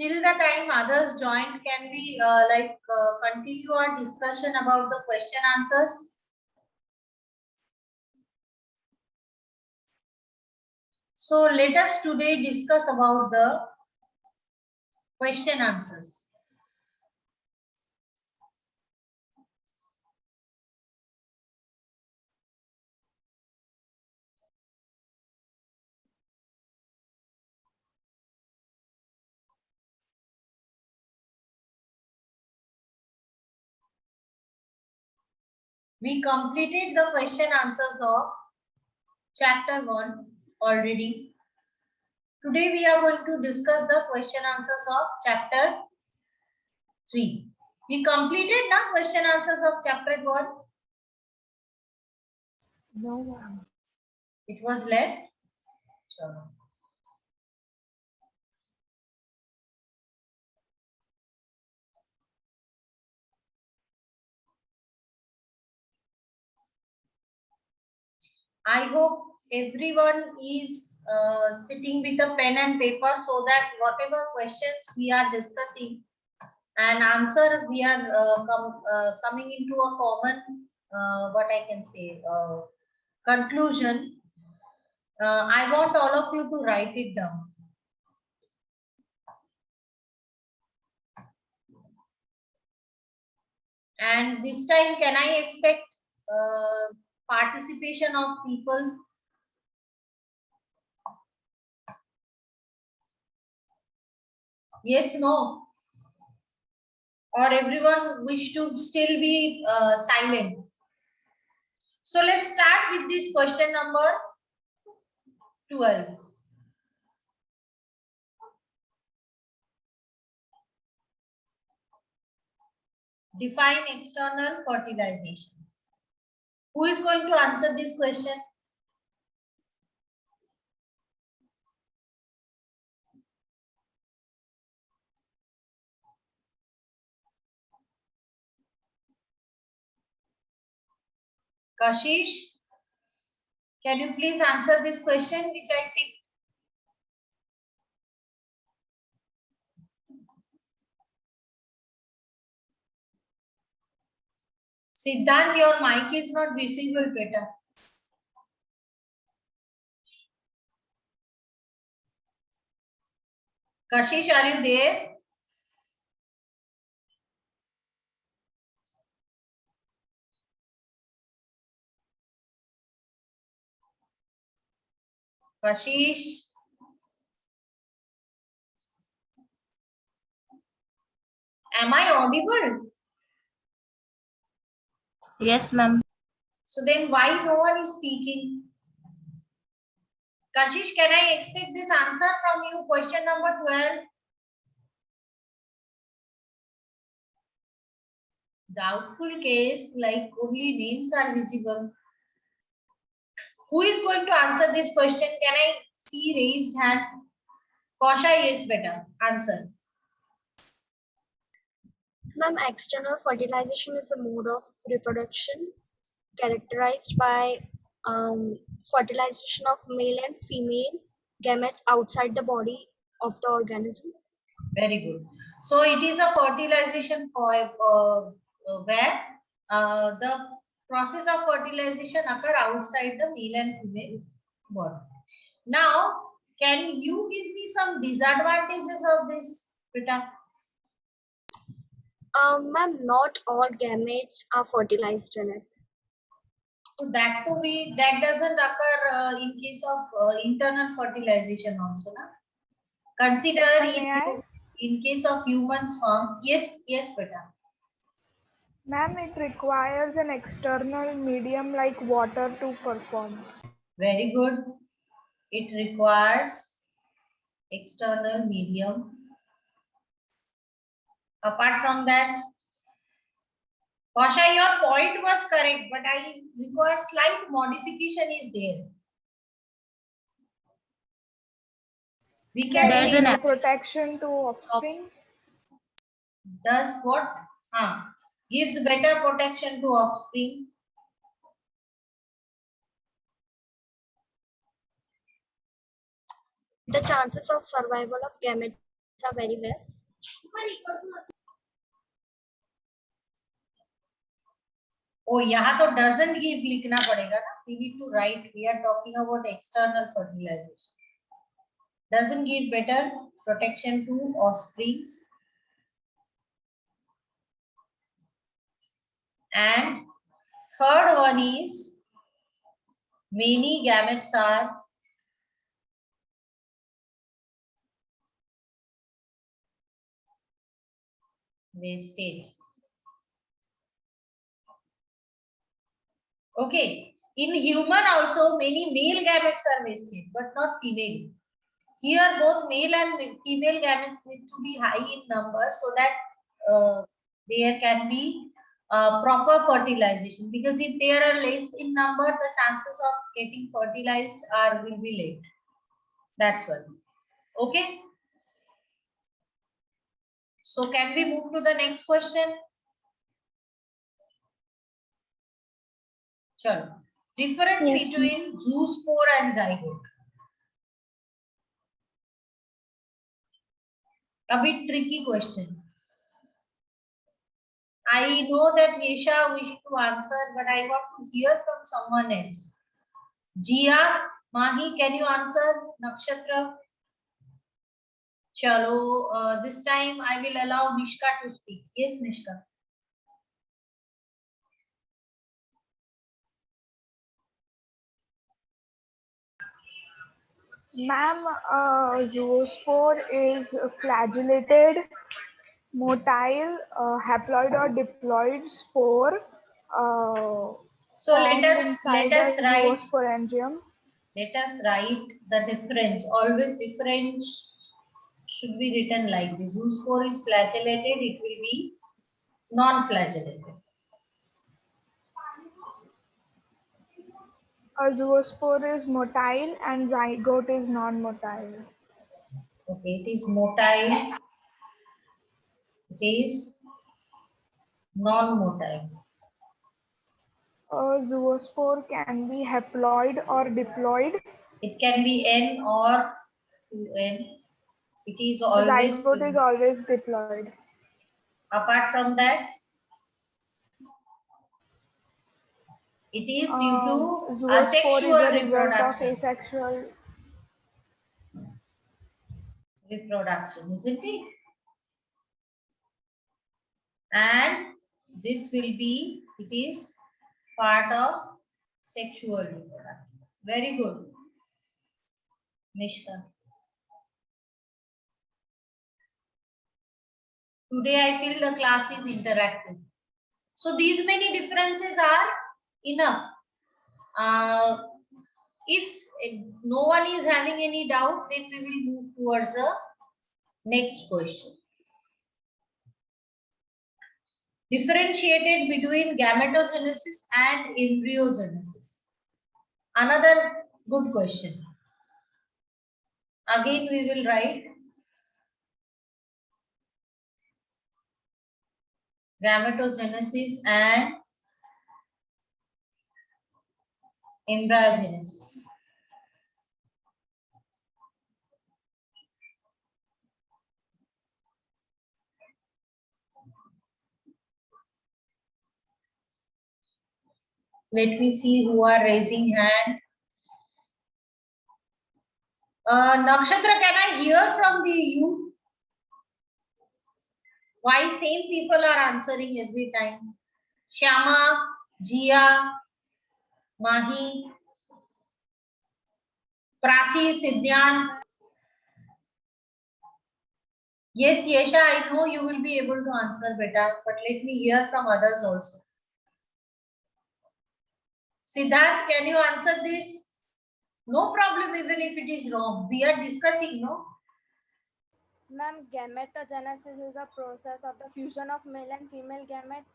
Till the time others join, can we continue our discussion about the question answers? So let us today discuss about the question answers. We completed the question answers of chapter 1 already. Today we are going to discuss the question answers of chapter 3. We completed the question answers of chapter 1. No. It was left. Sure. I hope everyone is sitting with a pen and paper so that whatever questions we are discussing and answer, we are coming into a common, what I can say, conclusion. I want all of you to write it down. And this time, can I expect participation of people? Yes, no? Or everyone wish to still be silent? So let's start with this question number 12. Define external fertilization. Who is going to answer this question? Kashish, can you please answer this question which I picked? Siddhant, your mic is not visible better. Kashish, are you there? Kashish? Am I audible? Yes, ma'am. So then why no one is speaking? Kashish, can I expect this answer from you? Question number 12. Doubtful case, like only names are visible. Who is going to answer this question? Can I see raised hand? Kosha, yes, better. Answer. Ma'am, external fertilization is a mode of reproduction characterized by fertilization of male and female gametes outside the body of the organism. Very good. So it is a fertilization for where the process of fertilization occur outside the male and female body. Now, can you give me some disadvantages of this, Rita? Ma'am, not all gametes are fertilized in it. So that doesn't occur in case of internal fertilization also, na? Consider in case of human sperm. Yes, beta. Ma'am, it requires an external medium like water to perform. Very good. It requires external medium. Apart from that, Kosha, your point was correct, but I require slight modification is there. We can There's see a protection to offspring. Does what? Gives better protection to offspring. The chances of survival of gametes are very less. ओ यहाँ तो doesn't give लिखना पड़ेगा ना. We need to write. We are talking about external fertilization. Doesn't give better protection to offsprings. And third one is many gametes are wasted. Okay, in human also many male gametes are wasted, but not female. Here both male and female gametes need to be high in number so that there can be proper fertilization. Because if they are less in number, the chances of getting fertilized will be late. That's why. Okay. So can we move to the next question? Sure. Difference Yes, between zoospore and zygote. A bit tricky question. I know that Yesha wished to answer, but I want to hear from someone else. Jia, Mahi, can you answer? Nakshatra? Chalo, this time I will allow Mishka to speak. Yes, Mishka. ma'am, zoospore is flagellated, motile, haploid or diploid spore So formed inside let us the write. zoosporangium. Let us write the difference. Always difference should be written like this. Zoospore is flagellated. It will be non-flagellated. A zoospore is motile and zygote is non-motile. Okay, it is motile. It is non-motile. A zoospore can be haploid or diploid. It can be N or 2N. It is The always zygote is always diploid. Apart from that, it is due to Zoospore is asexual a result of reproduction. asexual. Reproduction, isn't it? And this will be, it is part of sexual reproduction. Very good, Mishka. Today I feel the class is interactive. So these many differences are enough. If no one is having any doubt, then we will move towards the next question. Differentiated between gametogenesis and embryogenesis. Another good question. Again, we will write gametogenesis and embryogenesis. Let me see who are raising hand. Nakshatra, can I hear from you? Why same people are answering every time? Shyama, Jia, Mahi, Prachi, Sidhyan. Yes, Yesha, I know you will be able to answer better, but let me hear from others also. Siddharth, can you answer this? No problem, even if it is wrong. We are discussing, no? Ma'am, gametogenesis is a process of the fusion of male and female gametes.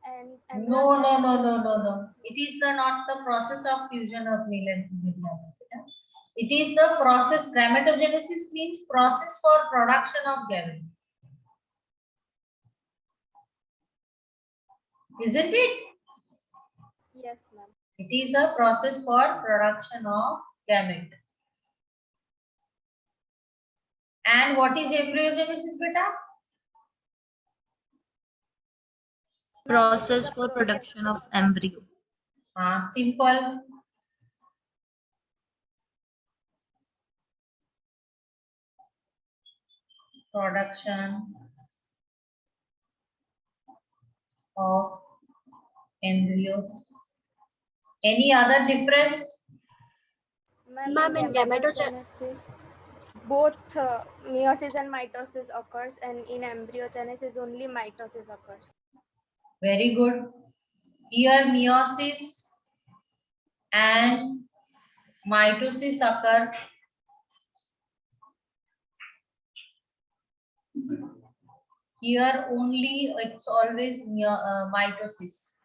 And No. It is not the process of fusion of male and female gametes. It is the process. Gametogenesis means process for production of gamete. Isn't it? Yes, ma'am. It is a process for production of gamete. And what is embryogenesis, beta? Process for production of embryo. Simple. Production of embryo. Any other difference? Ma'am, in gametogenesis, both meiosis and mitosis occurs, and in embryogenesis only mitosis occurs. Very good. Here meiosis and mitosis occur. Here only it's always mitosis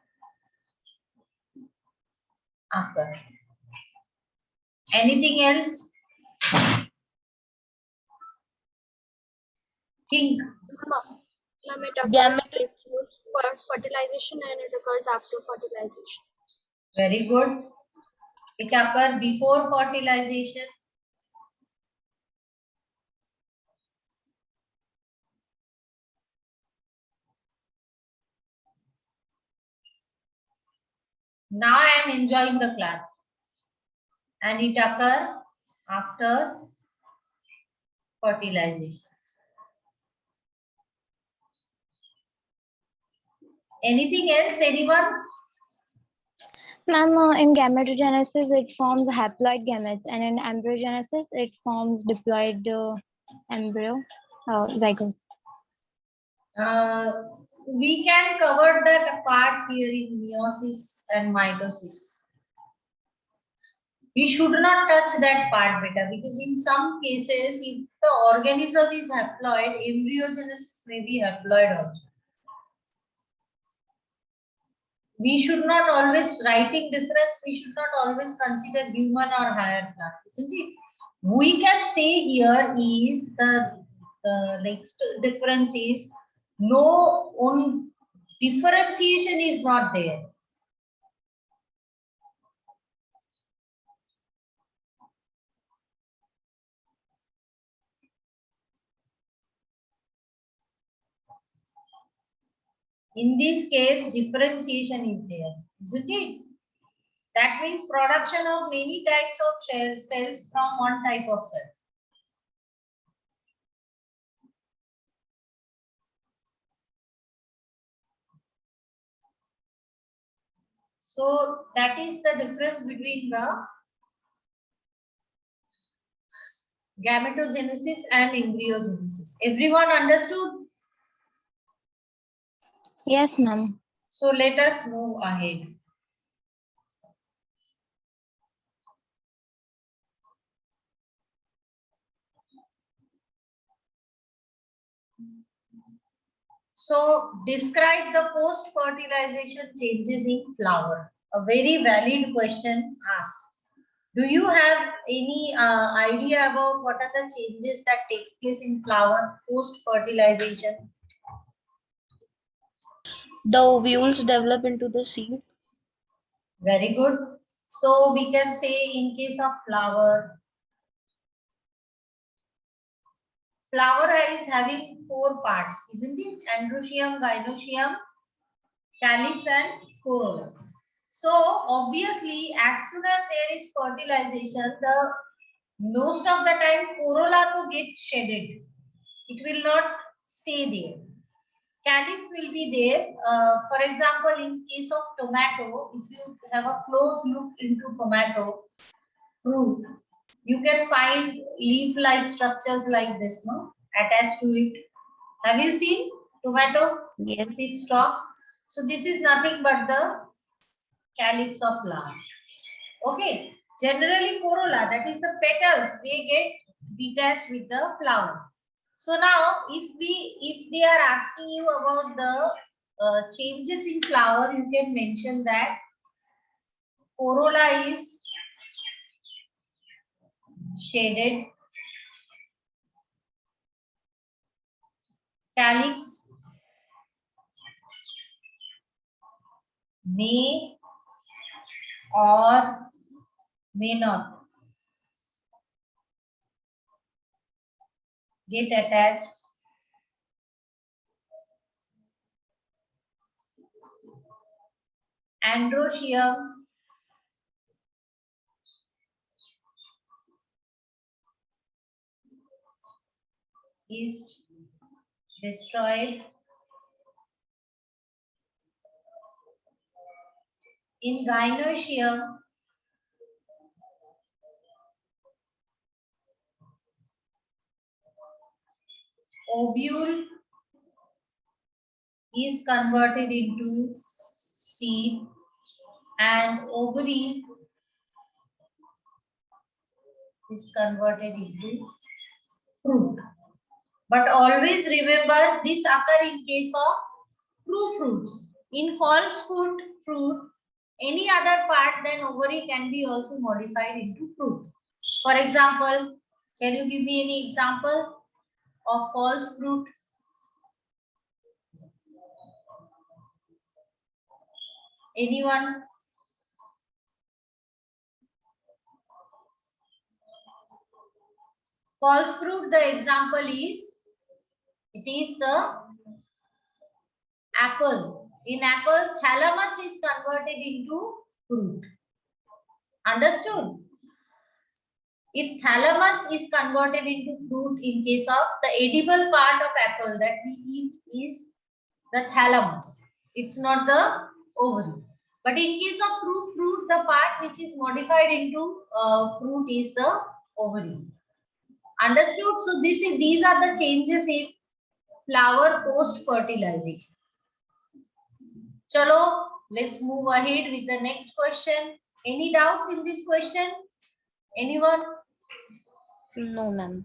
occur. Anything else? Think. Ma'am, it occurs before fertilization and it occurs after fertilization. Very good. It occurs before fertilization. Now I am enjoying the class. And it occurs after fertilization. Anything else, anyone? Ma'am, in gametogenesis, it forms haploid gametes, and in embryogenesis, it forms diploid embryo zygote. We can cover that part here in meiosis and mitosis. We should not touch that part, beta, because in some cases, if the organism is haploid, embryogenesis may be haploid also. We should not always, writing difference, we should not always consider human or higher plant, isn't it? We can say here is the next difference is no differentiation is not there. In this case, differentiation is there, isn't it? That means production of many types of cells from one type of cell. So that is the difference between the gametogenesis and embryogenesis. Everyone understood? Yes, ma'am. So let us move ahead. So describe the post-fertilization changes in flower. A very valid question asked. Do you have any idea about what are the changes that takes place in flower post-fertilization? The ovules develop into the seed. Very good. So we can say in case of flower is having 4 parts, isn't it? Androecium, gynoecium, calyx and corolla. So obviously as soon as there is fertilization, the most of the time corolla to get shedded. It will not stay there. Calyx will be there. For example, in case of tomato, if you have a close look into tomato fruit, you can find leaf-like structures like this, no, attached to it. Have you seen tomato? Yes. With its stalk. So this is nothing but the calyx of flower. Okay. Generally, corolla, that is the petals, they get detached with the flower. So now, if they are asking you about the changes in flower, you can mention that corolla is shaded, calyx may or may not get attached. Androecium is destroyed. In gynoecium, ovule is converted into seed and ovary is converted into fruit. But always remember this occur in case of true fruits. In false fruit, any other part than ovary can be also modified into fruit. For example, can you give me any example of false fruit? Anyone? False fruit, the example is, it is the apple. In apple, thalamus is converted into fruit. Understood? If thalamus is converted into fruit in case of the edible part of apple that we eat is the thalamus. It's not the ovary. But in case of true fruit, the part which is modified into fruit is the ovary. Understood? So these are the changes in flower post fertilization. Chalo, let's move ahead with the next question. Any doubts in this question? Anyone? No, ma'am.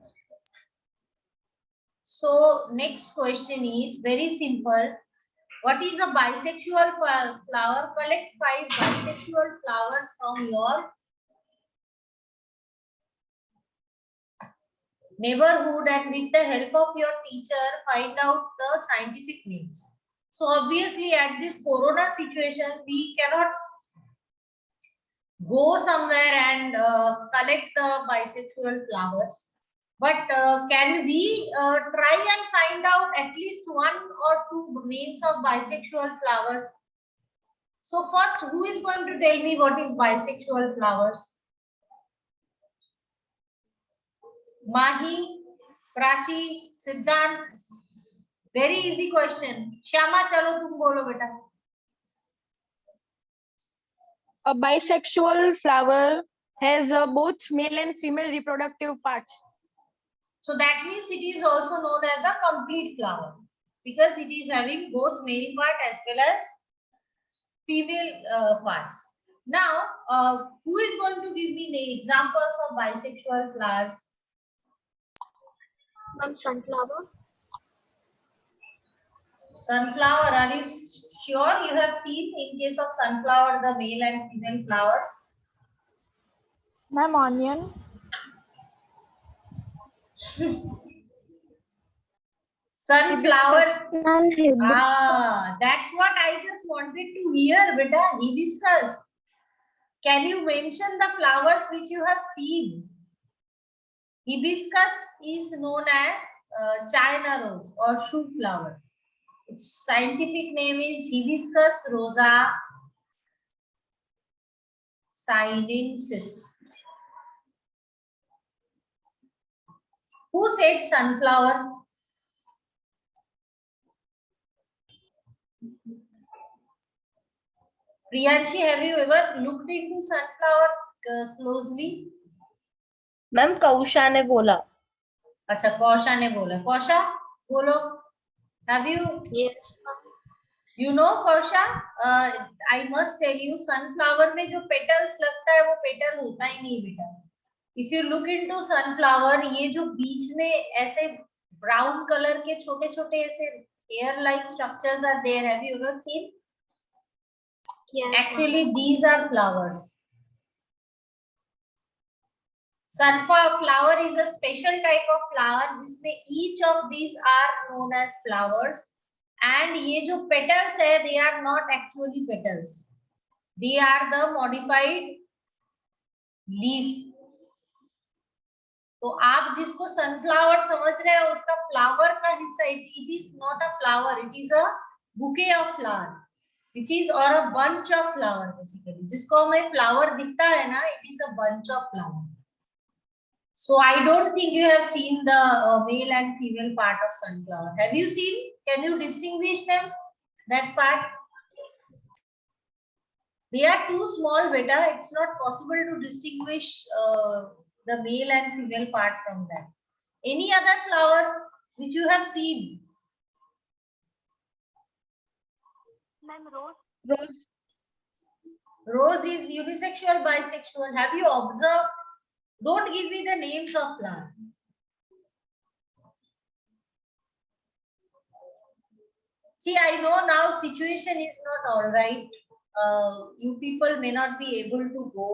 So next question is very simple. What is a bisexual flower? Collect 5 bisexual flowers from your neighborhood and with the help of your teacher find out the scientific names. So obviously at this corona situation we cannot go somewhere and collect the bisexual flowers. But can we try and find out at least 1 or 2 names of bisexual flowers? So first, who is going to tell me what is bisexual flowers? Mahi, Prachi, Siddhant. Very easy question. Shyama, chalo tum bolo beta. A bisexual flower has both male and female reproductive parts. So that means it is also known as a complete flower because it is having both male part as well as female parts. Now, who is going to give me the examples of bisexual flowers? Sunflower. Sunflower, are you sure you have seen in case of sunflower the male and female flowers? Ma'am, onion. Sunflower. Ma'am, That's what I just wanted to hear, beta. Hibiscus. Can you mention the flowers which you have seen? Hibiscus is known as China rose or shoe flower. Its scientific name is Hibiscus rosa sinensis. Who said sunflower? Priyanshi, have you ever looked into sunflower closely? Ma'am Kausha ने बोला. अच्छा, कौशा ने बोला. कौशा, बोलो. Have you? Yes. You know, Kausha, I must tell you, sunflower में जो petals लगता है वो petal होता ही नहीं बेटा. If you look into sunflower, ये जो बीच में ऐसे brown color के छोटे छोटे ऐसे hair-like structures are there. Have you ever seen? Yes. Actually, these are flowers. Sunflower is a special type of flower जिसमें each of these are known as flowers. And ये जो petals है, they are not actually petals. They are the modified leaf. तो आप जिसको sunflower समझ रहे हो उसका फ्लावर का हिस्सा, it is not a flower, it is a bouquet of flower which is or a bunch of flower basically. जिसको हमें फ्लावर दिखता है ना, it is a bunch of flower. So I don't think you have seen the male and female part of sunflower. Have you seen? Can you distinguish them? That part? They are too small, beta. It's not possible to distinguish the male and female part from that. Any other flower which you have seen? Rose. Rose is unisexual, bisexual. Have you observed? Don't give me the names of plants. See, I know now situation is not all right. You people may not be able to go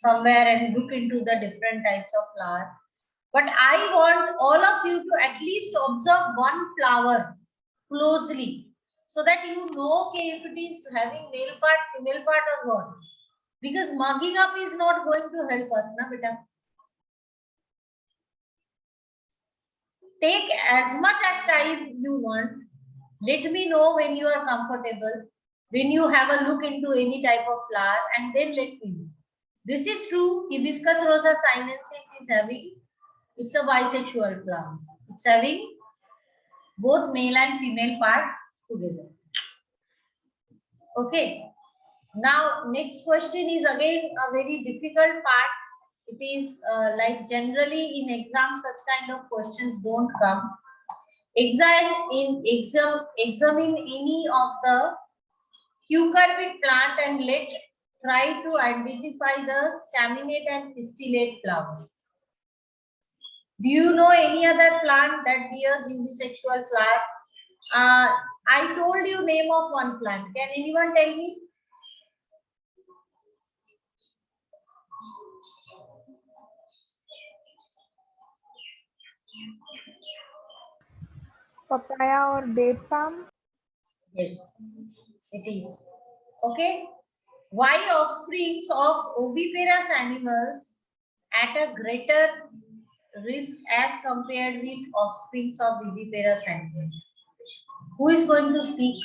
somewhere and look into the different types of flower. But I want all of you to at least observe one flower closely, so that you know if it is having male part, female part or what. Because mugging up is not going to help us, na beta. Take as much as time you want. Let me know when you are comfortable, when you have a look into any type of flower, and then let me know. This is true. Hibiscus rosa sinensis is having, it's a bisexual flower. It's having both male and female part together. Okay. Now next question is again a very difficult part. It is like generally in exam such kind of questions don't come. Examine any of the cucurbit plant and try to identify the staminate and pistillate flower. Do you know any other plant that bears unisexual flower? I told you name of one plant. Can anyone tell me? papaya or date palm? Yes, it is. Okay. Why offsprings of oviparous animals at a greater risk as compared with offsprings of viviparous animals? Who is going to speak?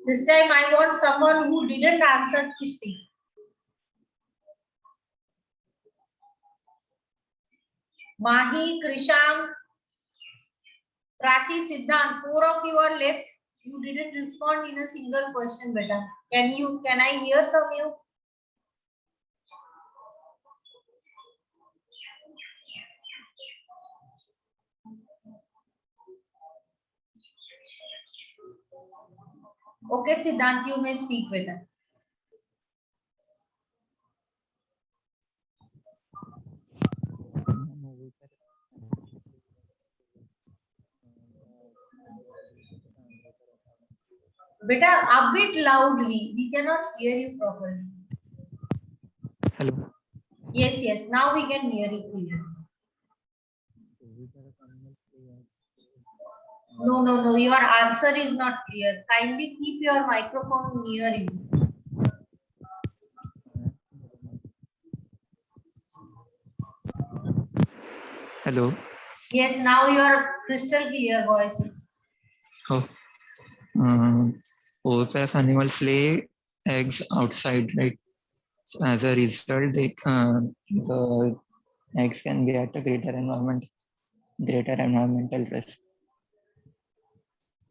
This time I want someone who didn't answer to speak. Mahi, Krishang, Prachi, Siddhant, 4 of you are left. You didn't respond in a single question, beta. Can I hear from you? Okay, Siddhant, you may speak, beta. Beta, a bit loudly. We cannot hear you properly. Hello. Yes. Now we can hear you clearly. No. Your answer is not clear. Kindly keep your microphone near you. Hello. Yes, now your crystal clear voices. Oh. Oviparous animals lay eggs outside, right? As a result, the eggs can be at a greater environmental risk.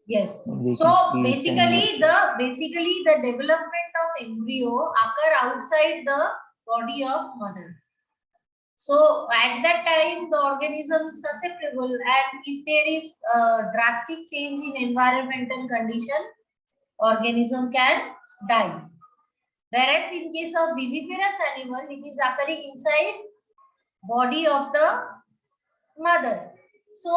Yes. They So can eat basically the development of embryo occur outside the body of mother. So at that time the organism is susceptible, and if there is a drastic change in environmental condition, organism can die. Whereas in case of viviparous animal, it is occurring inside body of the mother. So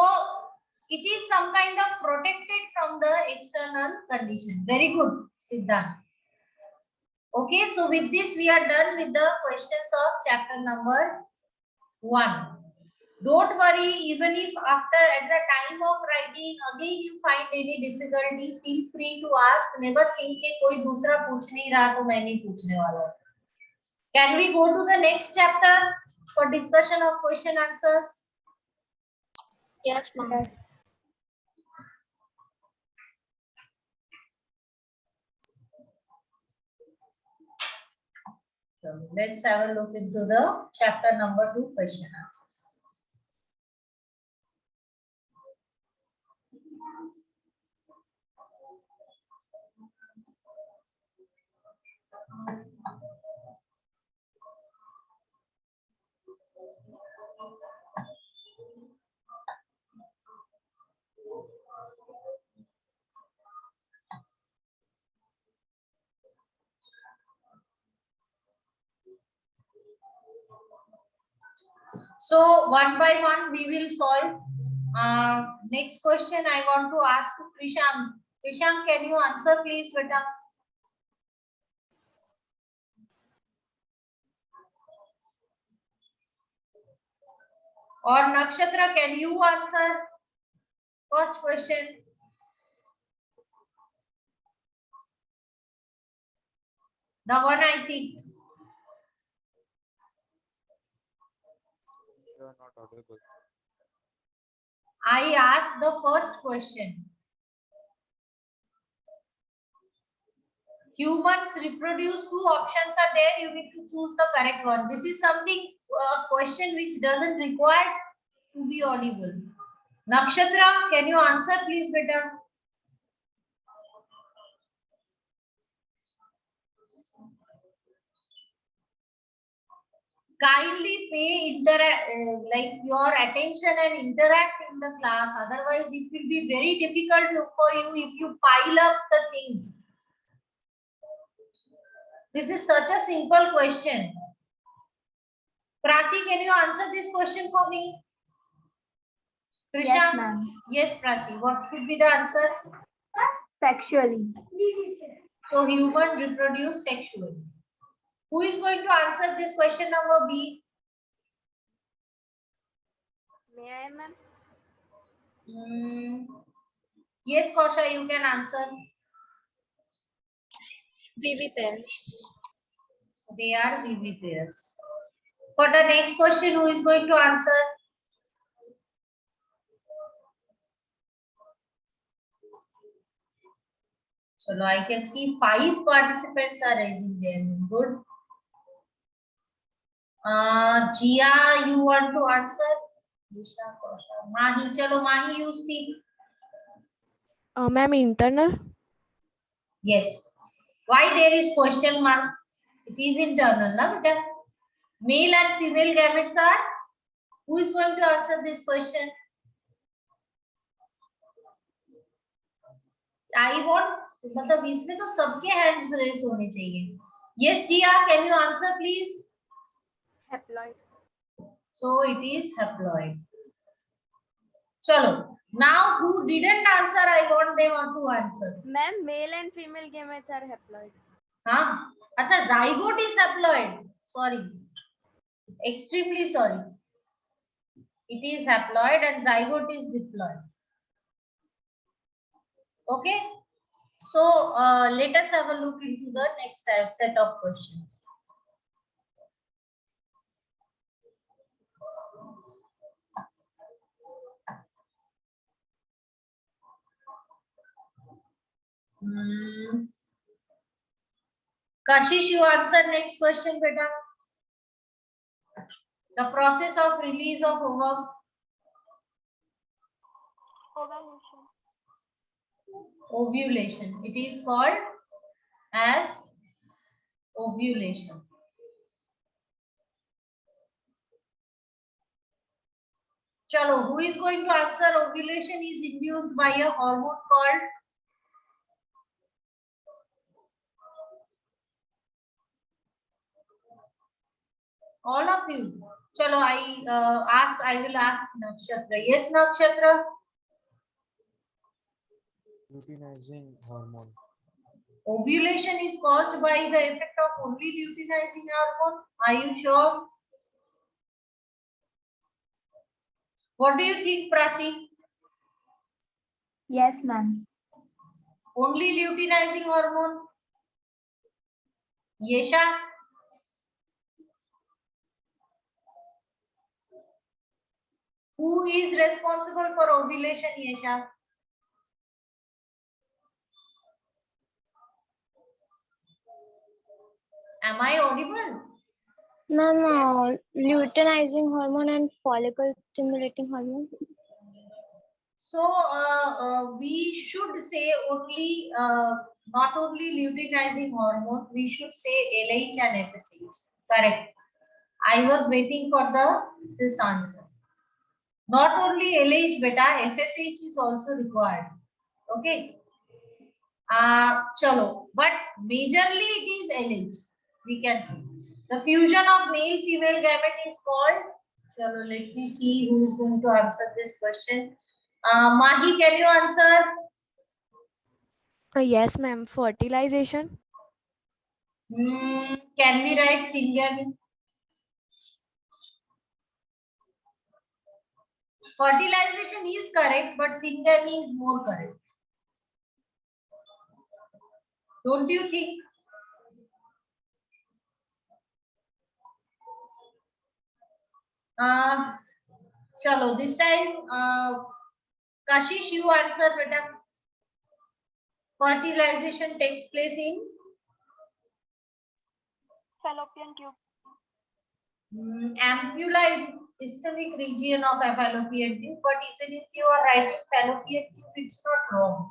it is some kind of protected from the external condition. Very good, Siddhant. Okay, so with this we are done with the questions of chapter number 1. Don't worry, even if after at the time of writing again you find any difficulty, feel free to ask. Never think कि कोई दूसरा पूछ नहीं रहा तो मैं नहीं पूछने वाला. Can we go to the next chapter for discussion of question answers? Yes, ma'am. Yes. So let's have a look into the chapter number 2 question answers. So one by one we will solve. Next question I want to ask to Krishank. Krishank, can you answer please, beta? Or Nakshatra, can you answer first question? The one I think. You are not audible. I asked the first question. Humans reproduce, 2 options are there. You need to choose the correct one. This is something, a question which doesn't require to be audible. Nakshatra, can you answer please, beta? Kindly pay like your attention and interact in the class. Otherwise, it will be very difficult for you if you pile up the things. This is such a simple question. Prachi, can you answer this question for me? Krishan? Yes, ma'am. Yes, Prachi. What should be the answer? Sexually. So human reproduce sexually. Who is going to answer this question number B? May I, ma'am? Yes, Kausha, you can answer. Vivipares. They are vivipares. For the next question, who is going to answer? So I can see 5 participants are raising their hand. Good. Jia, you want to answer? Disha, Kausha. Mahi, chalo Mahi, you speak. Ma'am, internal? Yes. Why there is question mark? It is internal, na beta? Male and female gametes are? Who is going to answer this question? I want, मतलब इसमें तो सबके hands raise होने चाहिए. Yes, Jia, can you answer please? Haploid. So it is haploid. Chalo. Now who didn't answer, I want them to answer. Ma'am, male and female gametes are haploid. Huh? Acha, zygote is haploid. Sorry. Extremely sorry. It is haploid and zygote is diploid. Okay. So let us have a look into the next set of questions. Kashish, you answer next question, beta. The process of release of ovum. Ovulation. It is called as ovulation. Chalo, who is going to answer? Ovulation is induced by a hormone called all of you. Chalo, I will ask Nakshatra. Yes, Nakshatra. Luteinizing hormone. Ovulation is caused by the effect of only luteinizing hormone. Are you sure? What do you think, Prachi? Yes, ma'am. Only luteinizing hormone? Yesha? Who is responsible for ovulation, Yesha? Am I audible? Ma'am, luteinizing hormone and follicle stimulating hormone. So we should say only not only luteinizing hormone, we should say LH and FSH. Correct. I was waiting for this answer. Not only LH beta, FSH is also required. Okay. Chalo, but majorly it is LH. We can see the fusion of male female gamete is called. Chalo, let me see who is going to answer this question. Mahi, can you answer? Yes, ma'am. Fertilization. Can we write syngamy? Fertilization is correct, but syngamy is more correct. Don't you think? Chalo, this time, Kashish, you answer better. Fertilization takes place in Fallopian tube. Ampulla is isthmic region of a fallopian tube, but even if you are writing fallopian tube, it's not wrong.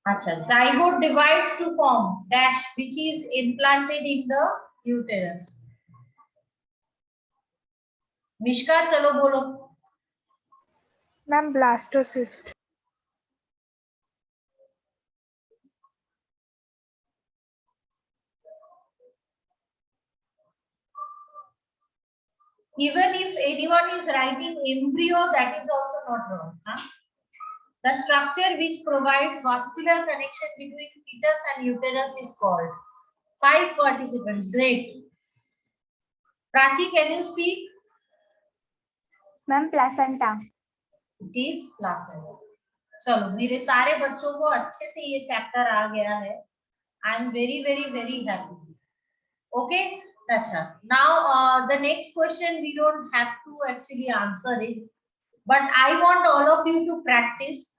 Achha, zygote divides to form dash, which is implanted in the uterus. Mishka, chalo bolo. Ma'am, blastocyst. Even if anyone is writing embryo, that is also not wrong. Huh? The structure which provides vascular connection between fetus and uterus is called. 5 participants. Great. Prachi, can you speak? Ma'am, placenta. It is placenta. चलो मेरे सारे बच्चों को अच्छे से ये chapter आ गया है. I am very happy. Okay. Acha. Now the next question we don't have to actually answer it, but I want all of you to practice.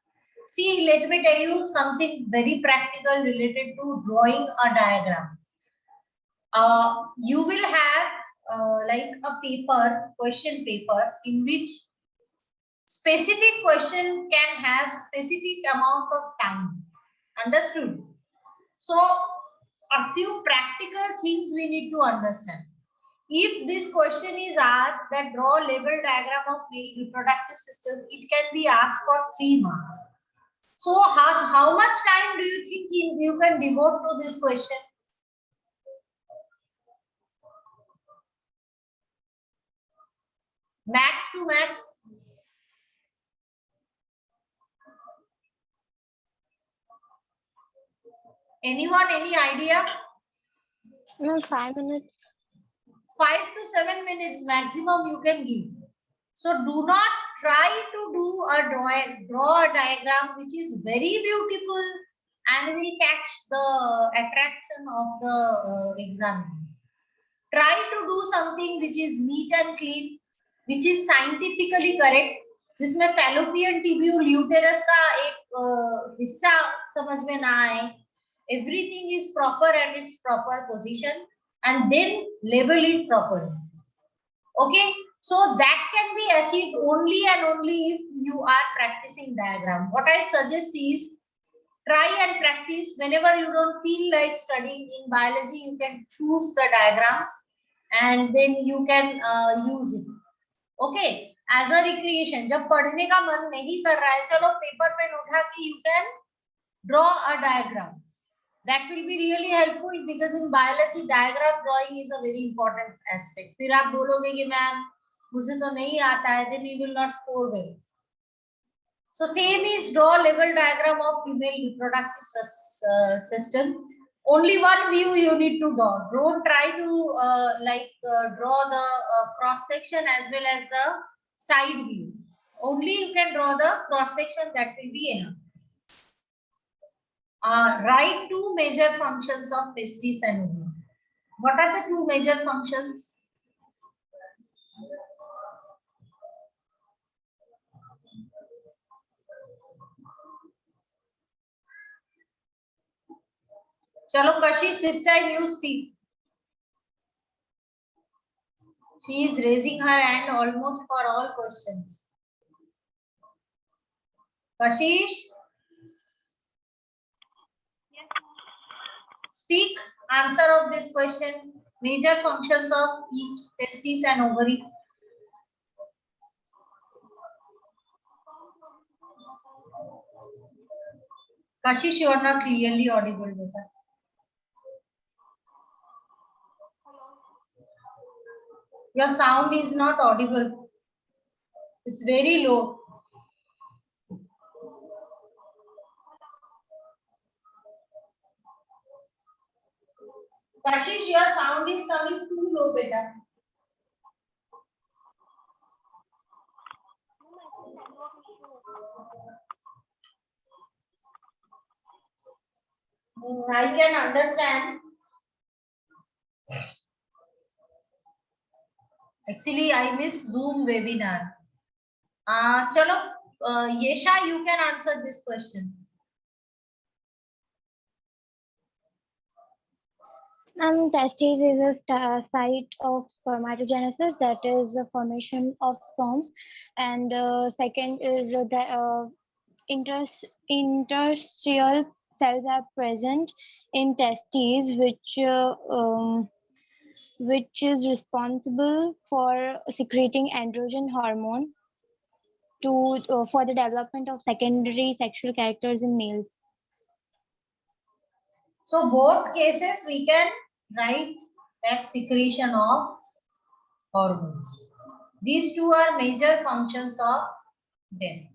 See, let me tell you something very practical related to drawing a diagram. You will have like a paper, question paper, in which specific question can have specific amount of time. Understood? So a few practical things we need to understand. If this question is asked that draw label diagram of male reproductive system, it can be asked for 3 marks. So how much time do you think you can devote to this question? Max to max. Anyone, any idea? No, 5 minutes. 5 to 7 minutes maximum you can give. So do not try to do a draw a diagram which is very beautiful and will catch the attraction of the examiner. Try to do something which is neat and clean, which is scientifically correct, जिसमें fallopian tubule uterus का एक हिस्सा समझ में ना आए. Everything is proper and its proper position, and then label it properly. Okay, so that can be achieved only and only if you are practicing diagram. What I suggest is try and practice. Whenever you don't feel like studying in biology, you can choose the diagrams and then you can use it. Okay, as a recreation. जब पढ़ने का मन नहीं कर रहा है, चलो paper pen उठा के you can draw a diagram. That will be really helpful because in biology diagram drawing is a very important aspect. फिर आप बोलोगे कि मैम मुझे तो नहीं आता है, then you will not score well. So same is draw level diagram of female reproductive system. Only one view you need to draw. Don't try to draw the cross section as well as the side view. Only you can draw the cross section, that will be enough. Write 2 major functions of testis and ovum. What are the 2 major functions? Chalo Kashish, this time you speak. She is raising her hand almost for all questions. Kashish? Speak answer of this question. Major functions of each testis and ovary. Kashish, you are not clearly audible, beta. Your sound is not audible. It's very low. Kashish, your sound is coming too low, beta. I can understand. Actually, I miss Zoom webinar. Chalo, Yesha, you can answer this question. Testes is a site of spermatogenesis, that is the formation of sperms, and second is the interstitial cells are present in testes, which is responsible for secreting androgen hormone for the development of secondary sexual characters in males. So both cases we can write that secretion of hormones. These two are major functions of them.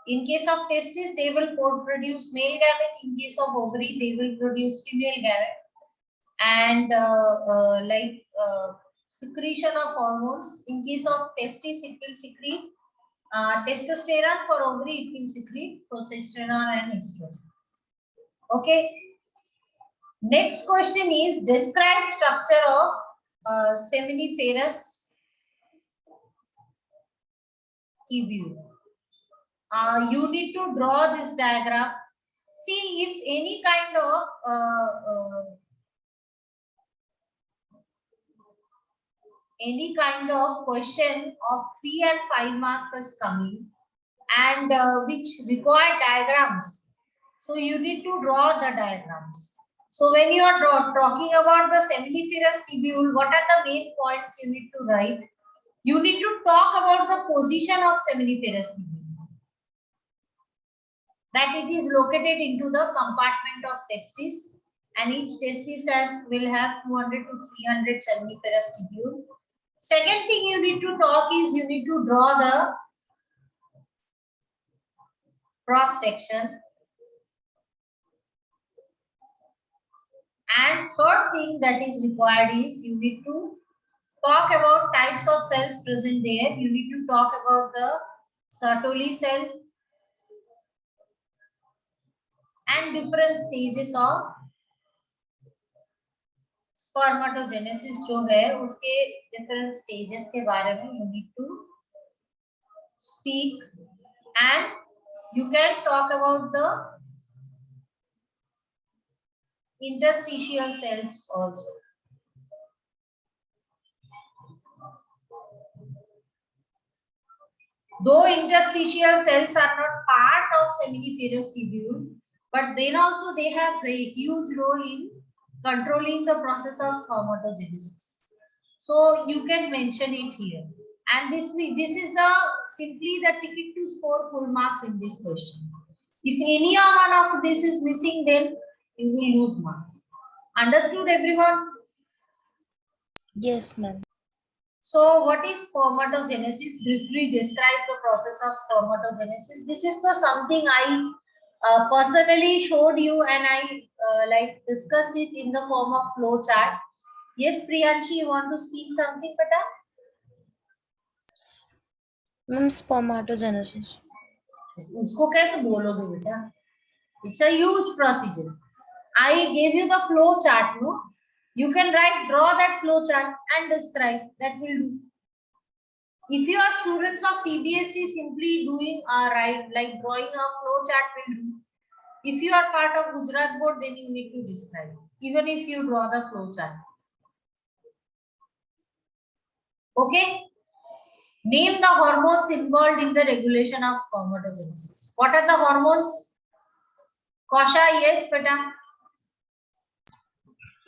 In case of testes, they will produce male gamete. In case of ovary, they will produce female gamete. And secretion of hormones. In case of testes, it will secrete testosterone. For ovary, it will secrete progesterone and estrogen. Okay. Next question is describe structure of seminiferous tubule. You need to draw this diagram. See if any kind of question of 3 and 5 marks is coming and which require diagrams. So you need to draw the diagrams. So when you are talking about the seminiferous tubule, what are the main points you need to write? You need to talk about the position of seminiferous tubule. That it is located into the compartment of testis, and each testis will have 200 to 300 seminiferous tubule. Second thing you need to talk is you need to draw the cross section. And third thing that is required is you need to talk about types of cells present there. You need to talk about the Sertoli cell and different stages of spermatogenesis जो है उसके different stages के बारे में you need to speak, and you can talk about the interstitial cells also. Though interstitial cells are not part of seminiferous tubule, but then also they have a huge role in controlling the process of spermatogenesis. So you can mention it here. And this is the simply the ticket to score full marks in this question. If any one of this is missing, then you will lose marks. Understood, everyone? Yes, ma'am. So what is spermatogenesis? Briefly describe the process of spermatogenesis. This is for something I personally showed you, and I discussed it in the form of flow chart. Yes, Priyanshi, you want to speak something, beta? Ma'am, spermatogenesis. उसको कैसे बोलोगे बेटा? It's a huge procedure. I gave you the flow chart, no? You can draw that flow chart and describe. That will do. If you are students of CBSE, simply doing drawing a flow chart will do. If you are part of Gujarat board, then you need to describe. even if you draw the flow chart. Okay. Name the hormones involved in the regulation of spermatogenesis. What are the hormones? Kausha, yes, beta.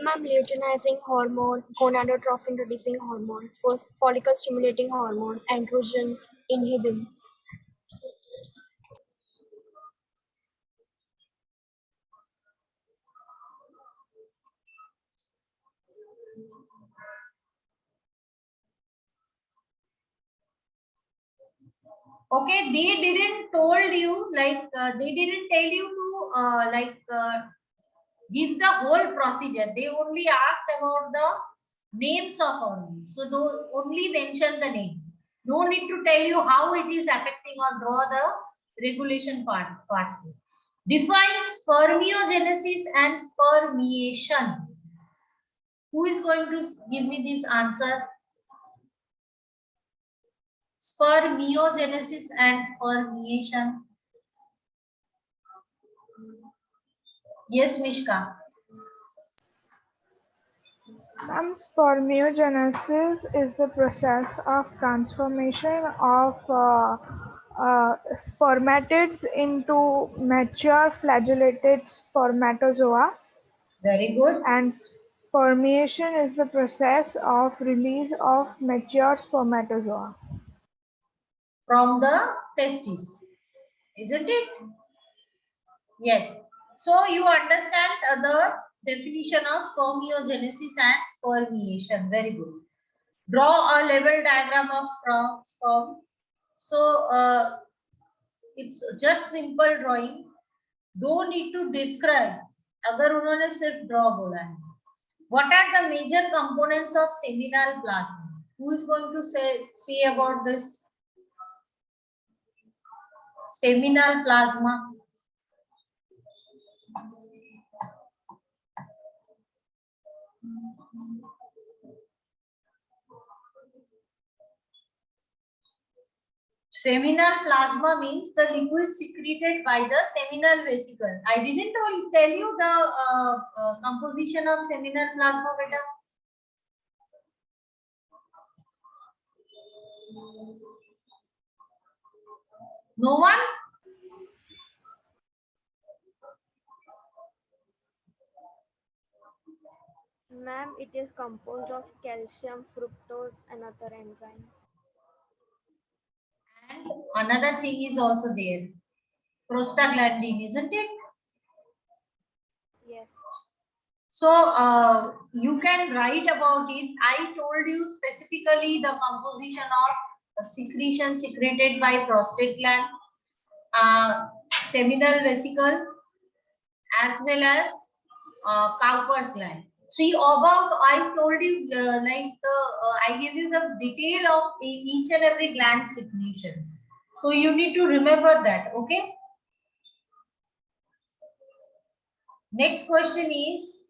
Ma'am, luteinizing hormone, gonadotrophin releasing hormone, follicle stimulating hormone, androgens, inhibin. Okay, they didn't told you like they didn't tell you to give the whole procedure. They only asked about the names of hormones. So don't only mention the name. No need to tell you how it is affecting or draw the regulation part. Define spermiogenesis and spermiation. Who is going to give me this answer? Spermiogenesis and spermiation. Yes, Mishka. Spermiogenesis is the process of transformation of spermatids into mature flagellated spermatozoa, Very good. and spermiation is the process of release of mature spermatozoa. From the testes, isn't it? Yes. So you understand the definition of spermiogenesis and spermiation. Very good. Draw a level diagram of sperm. So it's just simple drawing. Don't need to describe. अगर उन्होंने सिर्फ draw बोला है. What are the major components of seminal plasma? Who is going to say about this? Seminal plasma. Seminal plasma means the liquid secreted by the seminal vesicle. I didn't tell you the composition of seminal plasma, beta. No one? Ma'am, it is composed of calcium, fructose, and other enzymes. And another thing is also there. Prostaglandin, isn't it? Yes. So you can write about it. I told you specifically the composition of the secretion secreted by prostate gland, seminal vesicle, as well as Cowper's gland. Three about I told you I gave you the detail of each and every gland secretion. So you need to remember that. Okay. Next question is,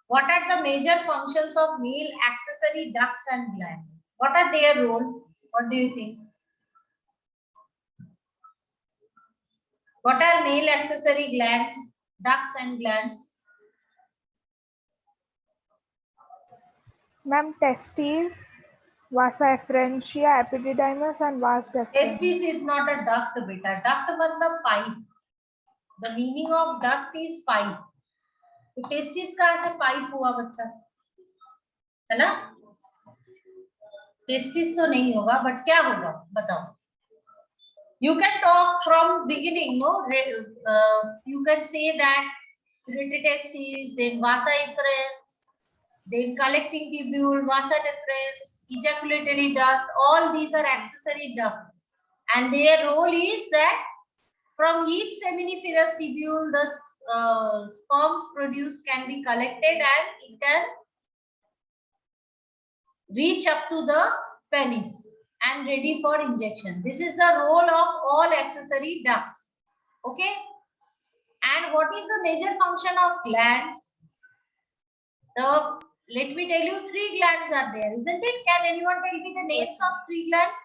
what are the major functions of male accessory ducts and glands? What are their role? What do you think? What are male accessory glands, ducts and glands? Ma'am, testes, vasa efferentia, epididymis, and vas deferens. Testis is not a duct, beta. Duct means a pipe. The meaning of duct is pipe. तो testis कहाँ से pipe हुआ बच्चा? है ना? Testis तो नहीं होगा, but क्या होगा? बताओ. You can talk from beginning, no? You can say that retitestis, then vasa efferens, then collecting tubule, vasa deferens, ejaculatory duct. All these are accessory duct, and their role is that from each seminiferous tubule, the sperms produced can be collected and it can reach up to the penis and ready for injection. This is the role of all accessory ducts. Okay. And what is the major function of glands? Let me tell you, 3 glands are there, isn't it? Can anyone tell me the names of 3 glands?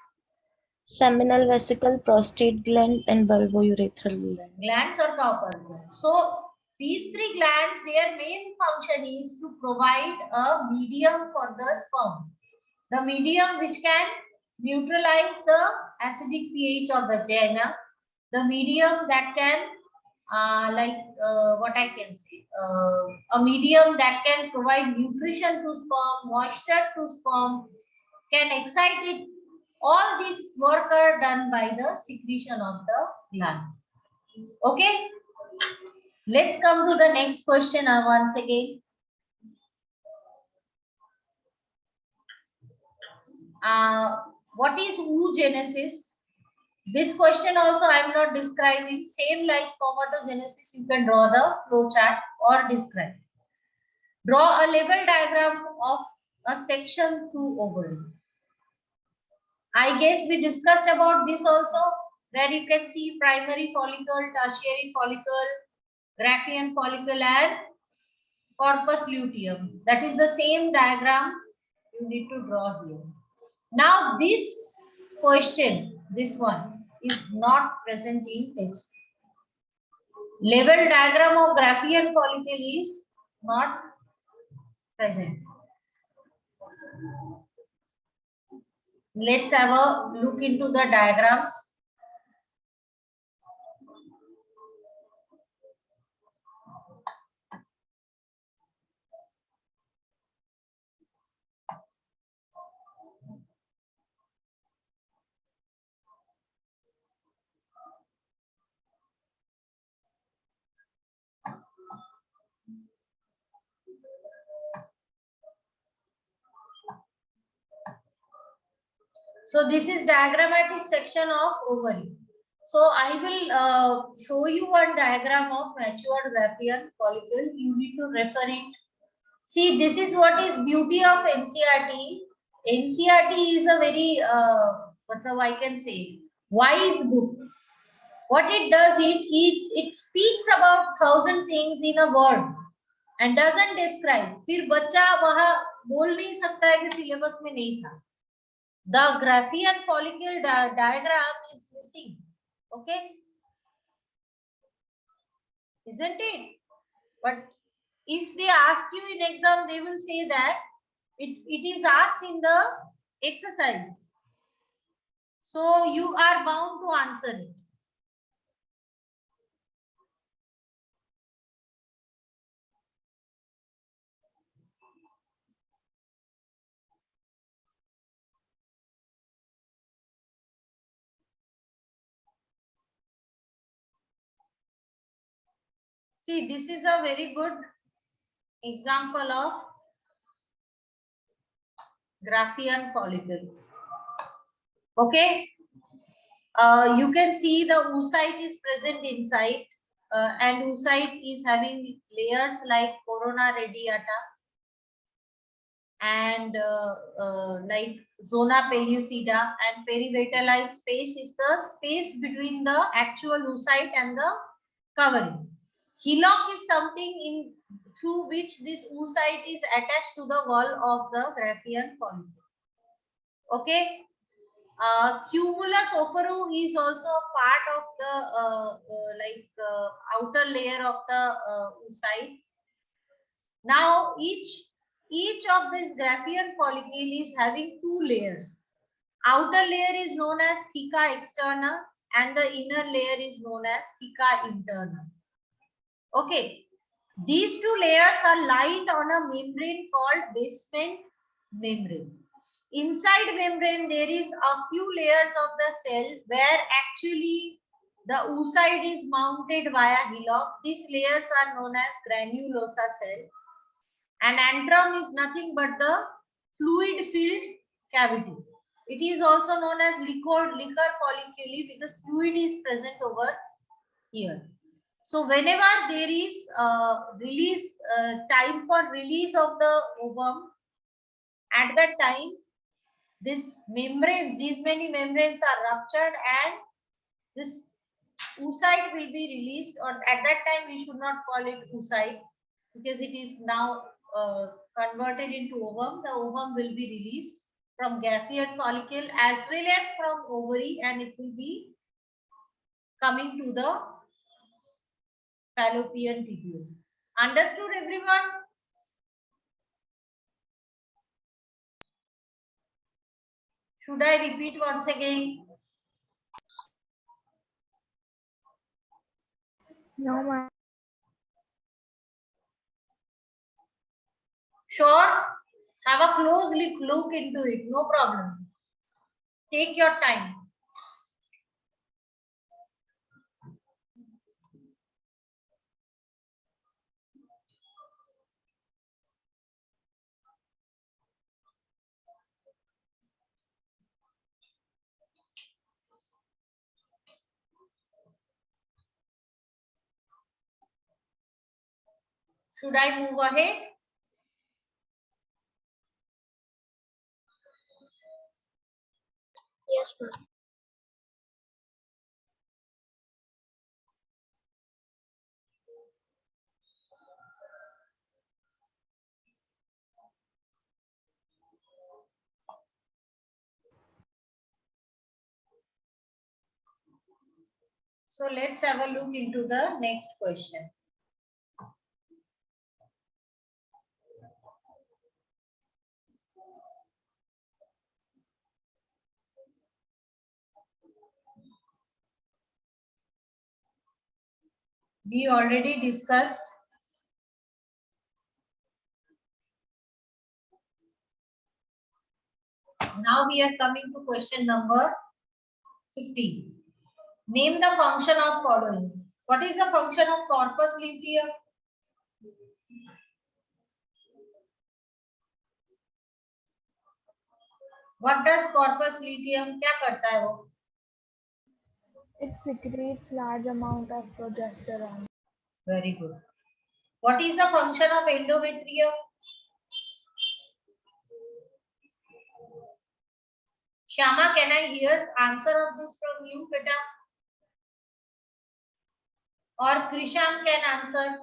Seminal vesicle, prostate gland, and bulbourethral gland. Glands or Cowper's gland. So These three glands, their main function is to provide a medium for the sperm. The medium which can neutralize the acidic pH of vagina. The medium that can, what I can say, a medium that can provide nutrition to sperm, moisture to sperm, can excite it. All this work are done by the secretion of the gland. Okay. Let's come to the next question once again. What is oogenesis? This question also I am not describing. Same like spermatogenesis, you can draw the flow chart or describe. Draw a level diagram of a section through ovary. I guess we discussed about this also, where you can see primary follicle, tertiary follicle, Graafian follicle and corpus luteum. That is the same diagram you need to draw here. Now this question, this one is not present in text. Level diagram of Graafian follicle is not present. Let's have a look into the diagrams. So this is diagrammatic section of ovary. So I will show you one diagram of matured Graafian follicle. You need to refer it. See, this is what is beauty of NCERT. NCERT is a very, I can say, wise book. What it does, it speaks about 1,000 things in a word and doesn't describe. फिर बच्चा वहाँ बोल नहीं सकता है कि syllabus में नहीं था. The Graafian follicle diagram is missing. Okay, isn't it? But if they ask you in exam, they will say that it is asked in the exercise. So you are bound to answer it. See, this is a very good example of Graafian follicle. Okay, you can see the oocyte is present inside, and oocyte is having layers like corona radiata and like zona pellucida, and perivetallite space is the space between the actual oocyte and the covering. Hillock is something in through which this oocyte is attached to the wall of the Graafian follicle. Okay. Cumulus ophoro is also part of the outer layer of the oocyte. Now each of this Graafian follicle is having two layers. Outer layer is known as theca externa and the inner layer is known as theca interna. Okay, these two layers are lined on a membrane called basement membrane. Inside membrane, there is a few layers of the cell where actually the oocyte is mounted via hillock. These layers are known as granulosa cell. And antrum is nothing but the fluid filled cavity. It is also known as liquor folliculi because fluid is present over here. So whenever there is time for release of the ovum, at that time, these many membranes are ruptured and this oocyte will be released, or at that time we should not call it oocyte because it is now converted into ovum. The ovum will be released from Graafian follicle as well as from ovary and it will be coming to the fallopian tubule. Understood, everyone? Should I repeat once again? No, ma'am. Sure. Have a close look into it. No problem. Take your time. Should I move ahead? Yes, ma'am. So let's have a look into the next question. We already discussed now we are coming to question number 15. Name the function of following. What is the function of corpus luteum? What does corpus luteum क्या करता है वो? It secretes large amount of progesterone. Very good. What is the function of endometrium? Shama, can I hear answer of this from you, beta? Or Krisham can answer.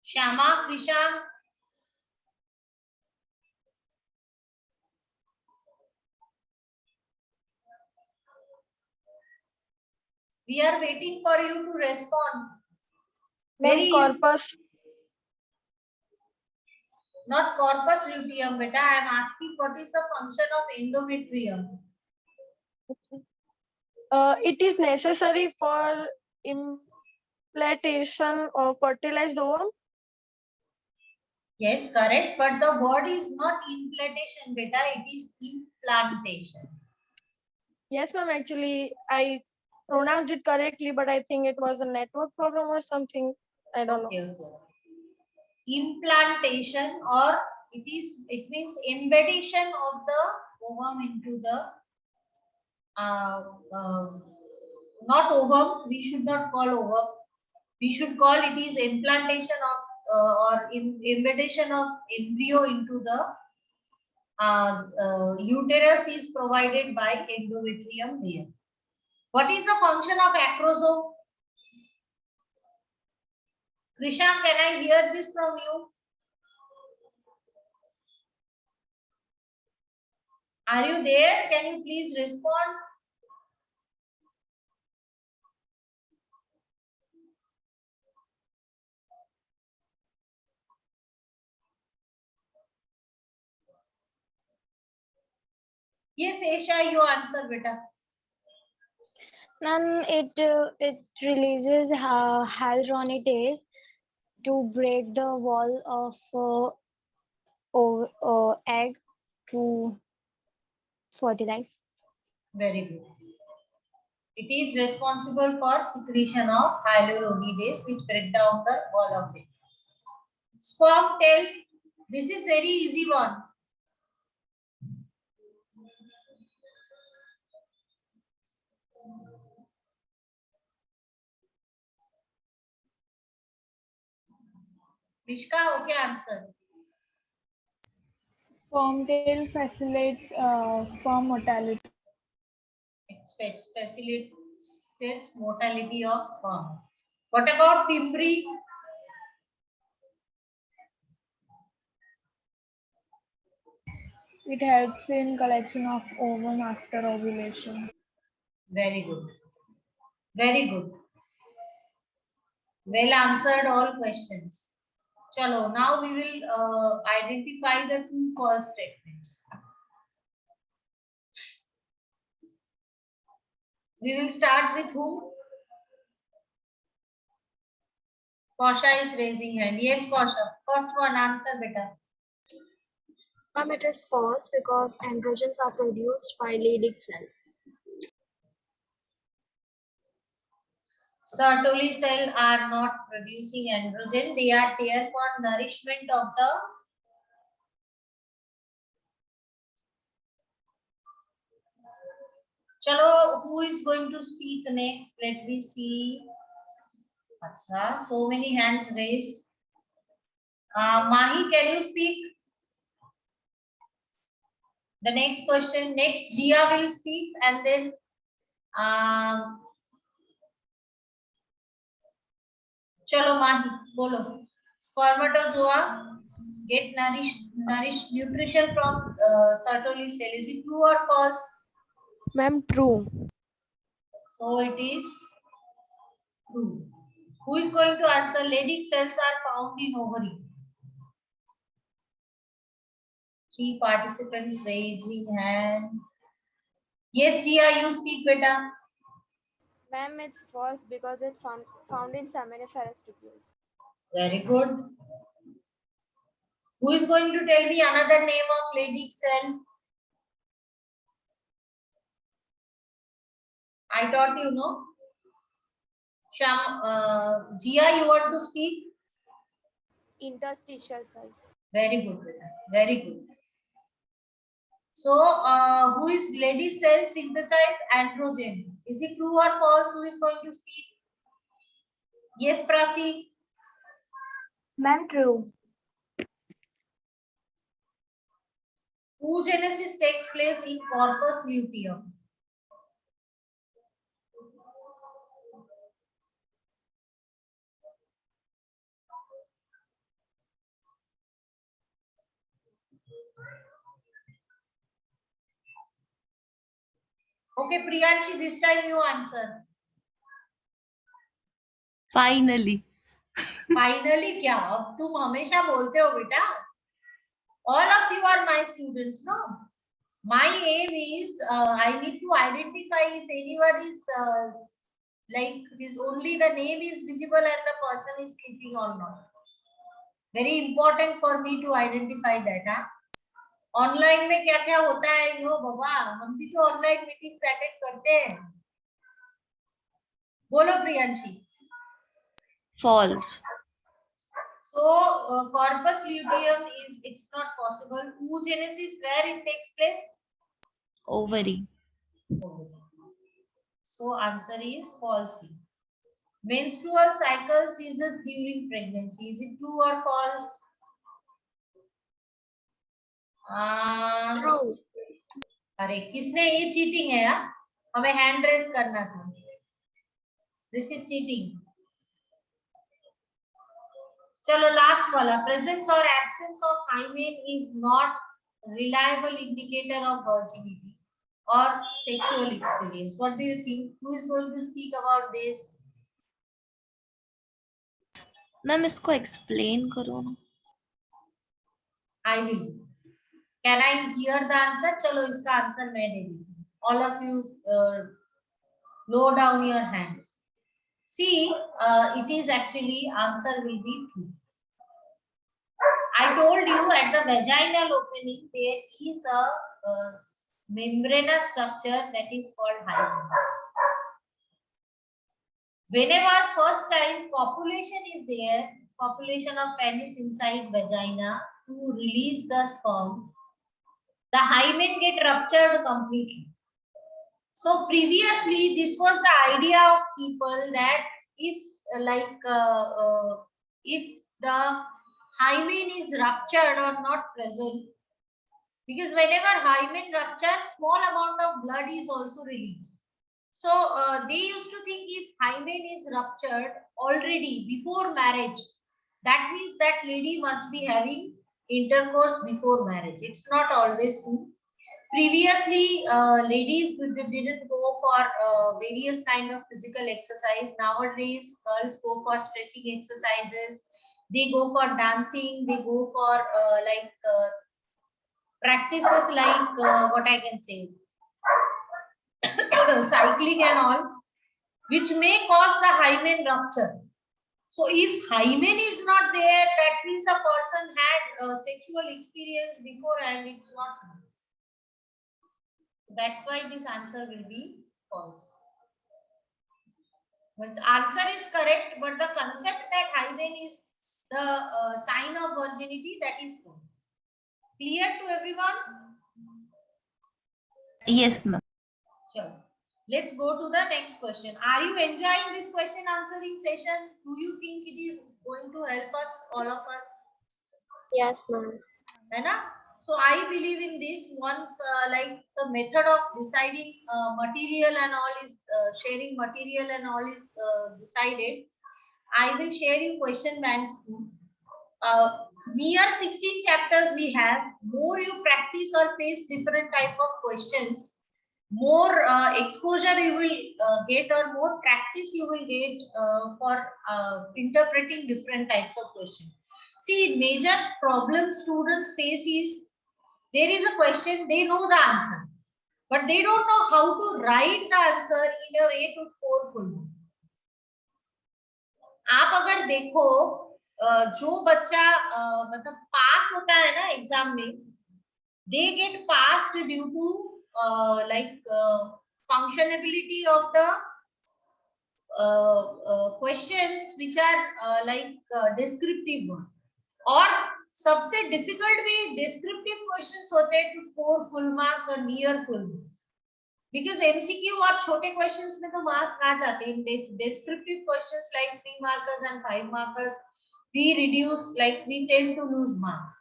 Shama, Krisham. We are waiting for you to respond. Ma'am, Very corpus. Not corpus luteum, beta. I am asking what is the function of endometrium? It is necessary for implantation of fertilized ovum. Yes, correct. But the word is not implantation, beta. It is implantation. Yes, ma'am. Actually, I pronounced it correctly, but I think it was a network problem or something. I don't know. Okay. Implantation, or it means embedation of the ovum into the not ovum. We should not call ovum. We should call it is implantation of or embedation of embryo into the uterus is provided by endometrium layer. What is the function of acrosome? Krisham, can I hear this from you? Are you there? Can you please respond? Yes, Esha, you answer, beta. Ma'am, it releases hyaluronidase to break the wall of egg to fertilize. Very good. It is responsible for secretion of hyaluronidase, which break down the wall of it. Sperm tail. This is very easy one. Vishka, okay, answer. Sperm tail facilitates sperm motility. It facilitates motility of sperm. What about fimbriae? It helps in collection of ovum after ovulation. Very good. Very good. Well answered all questions. Chalo, now we will identify the true false statements. We will start with whom? Kausha is raising hand. Yes, Kausha. First one answer, beta. Ma'am, it is false because androgens are produced by Leydig cells. Sertoli cell are not producing androgen. They are there for nourishment of the Chalo, who is going to speak next? Let me see. Achha, so many hands raised. Mahi, can you speak? The next question. Next, Jia will speak, and then Chalo, Mahi, bolo. Spermatozoa get nourished nutrition from Sertoli cell. Is it true or false? Ma'am, true. So it is true. Who is going to answer? Leydig cells are found in ovary. 3 participants raising hand. Yes, Jia, you speak better. Ma'am, it's false because it's found in seminiferous tubules. Very good. Who is going to tell me another name of Leydig cell? I taught you, no? Jia, you want to speak? Interstitial cells. Very good, beta. Very good. So, who is Leydig cell synthesize androgen? Is it true or false? Who is going to speak? Yes, Prachi. Ma'am, true. Oogenesis takes place in corpus luteum. Okay, Priyanshi, this time you answer. Finally. Finally क्या? अब तुम हमेशा बोलते हो बेटा. All of you are my students, no? My aim is I need to identify if anyone is like is only the name is visible and the person is sleeping or not. Very important for me to identify that. हाँ? Online में क्या क्या होता है no बाबा, हम भी तो online meetings attend करते हैं. बोलो Priyanshi. False. So corpus luteum is it's not possible. Oogenesis where it takes place? Ovary. So answer is false. Menstrual cycle ceases during pregnancy. Is it true or false? True. अरे किसने ये cheating है यार, हमें hand raise करना था. This is cheating. चलो last वाला. प्रेजेंस और absence of hymen is not reliable indicator of virginity or sexual experience. What do you think? Who is going to speak about this? Ma'am इसको explain करो ना. I will. Can I hear the answer? चलो इसका answer मैं दे देती हूँ. All of you low down your hands. See, it is actually answer will be true. I told you at the vaginal opening there is a membranous structure that is called hymen. Whenever first time copulation is there, copulation of penis inside vagina to release the sperm, the hymen get ruptured completely. So previously this was the idea of people that if the hymen is ruptured or not present, because whenever hymen ruptures, small amount of blood is also released. So they used to think if hymen is ruptured already before marriage, that means that lady must be having intercourse before marriage. It's not always true. Previously, ladies didn't go for various kind of physical exercise. Nowadays, girls go for stretching exercises. They go for dancing. They go for practices like what I can say, cycling and all, which may cause the hymen rupture. So if hymen is not there, that means a person had sexual experience before and it's not. That's why this answer will be false. Once answer is correct, but the concept that hymen is the sign of virginity, that is false. Clear to everyone? Yes, ma'am. Sure. Let's go to the next question. Are you enjoying this question answering session? Do you think it is going to help us, all of us? Yes, ma'am. So I believe in this. Once like the method of deciding material and all is sharing material and all is decided, I will share you question banks too. Mere 16 chapters we have. More you practice or face different type of questions, more exposure you will get, or more practice you will get for interpreting different types of questions. See, major problem students face is, there is a question, they know the answer, but they don't know how to write the answer in a way to score full mark. आप अगर देखो जो बच्चा मतलब पास होता है ना exam में, they get passed due to functionability of the questions which are descriptive one, और सबसे डिफिकल्ट भी डिस्क्रिप्टिव क्वेश्चंस होते हैं टू स्कोर फुल मार्क्स और near full marks, because MCQ और छोटे क्वेश्चंस में तो मार्क्स आ जाते हैं. Descriptive questions like 3 markers and 5 markers we reduce, like we tend to lose marks.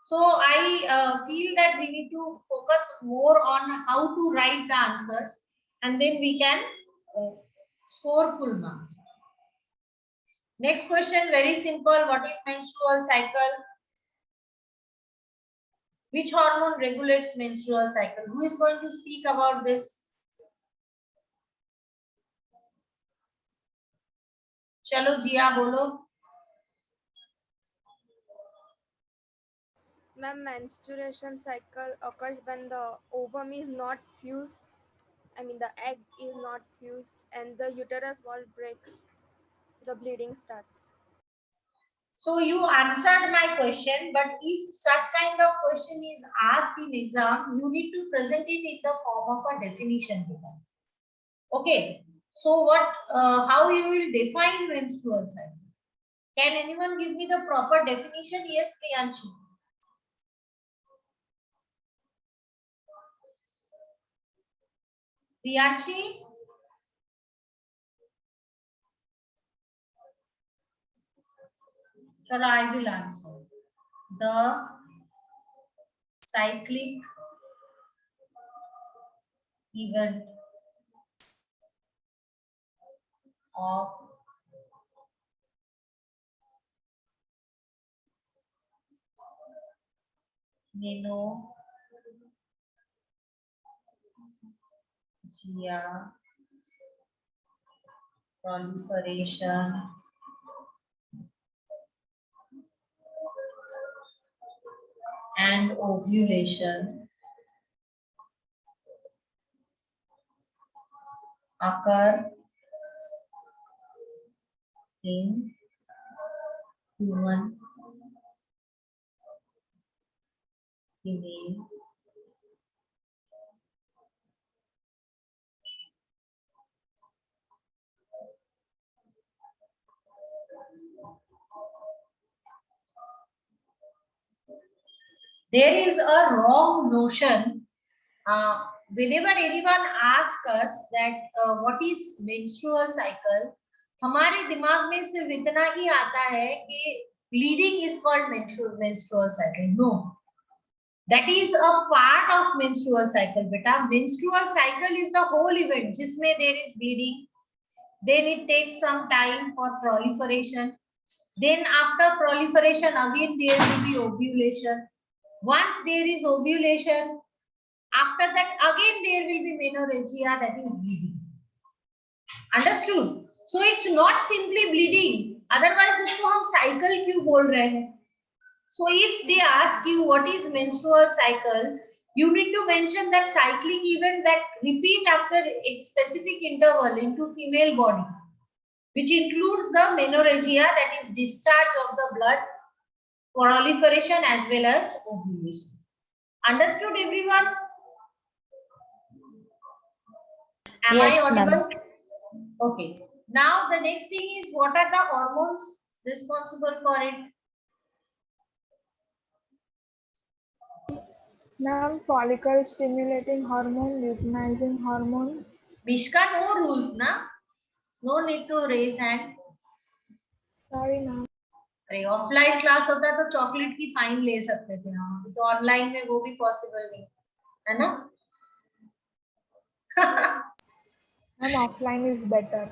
So I feel that we need to focus more on how to write the answers, and then we can score full marks. Next question, very simple. What is menstrual cycle? Which hormone regulates menstrual cycle? Who is going to speak about this? Chalo Jia, bolo. Ma'am, menstruation cycle occurs when the ovum is not fused. I mean, the egg is not fused, and the uterus wall breaks. The bleeding starts. So you answered my question, but if such kind of question is asked in exam, you need to present it in the form of a definition. Okay. So what? How you will define menstrual cycle? Can anyone give me the proper definition? Yes, Priyanshi. Priyanshi? Sure, I will answer. The cyclic event of menopause, proliferation, and ovulation occur in human female there is a wrong notion whenever anyone asks us that what is menstrual cycle, हमारे दिमाग में सिर्फ इतना ही आता है कि bleeding is called menstrual cycle. No, that is a part of menstrual cycle. Beta, menstrual cycle is the whole event जिसमें there is bleeding, then it takes some time for proliferation, Then after proliferation, again there will be ovulation. Once there is ovulation, after that again there will be menorrhagia, that is bleeding. Understood? So it's not simply bleeding. Otherwise उसको हम cycle क्यों बोल रहे हैं? So if they ask you what is menstrual cycle, you need to mention that cyclic event that repeat after a specific interval into female body, which includes the menorrhagia, that is discharge of the blood, proliferation as well as ovulation. Understood, everyone? Am Yes, I ma'am. audible? Okay. Now the next thing is, what are the hormones responsible for it? Ma'am, follicle stimulating hormone, luteinizing hormone. Mishka, no rules, na? No need to raise hand. Sorry, ma'am. अरे offline class होता तो chocolate की fine ले सकते थे हम, अभी तो ऑनलाइन में वो भी पॉसिबल नहीं है ना. Ma'am, offline is better.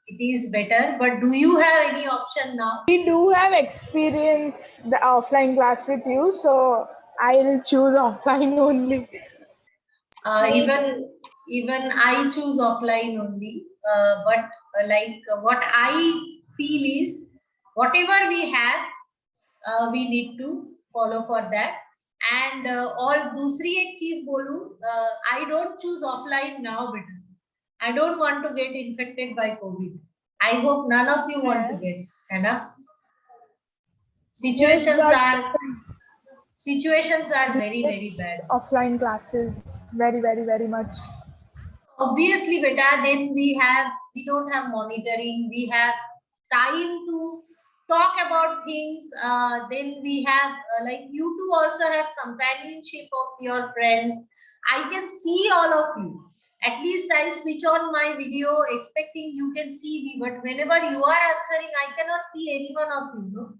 It is better, but do you have any option now? We do have experience the offline class with you, so I'll choose offline only. Even I choose offline only, but what I feel is, whatever we have, we need to follow for that. And all दूसरी एक चीज बोलूं, I don't choose offline now better. I don't want to get infected by COVID. I hope none of you want to get, है ना? Situations are very, very bad. Offline classes, very, very, very much. Obviously, beta, then we don't have monitoring, we have time to talk about things, then we have like you two also have companionship of your friends. I can see all of you. At least I switch on my video expecting you can see me, but whenever you are answering, I cannot see any one of you, no?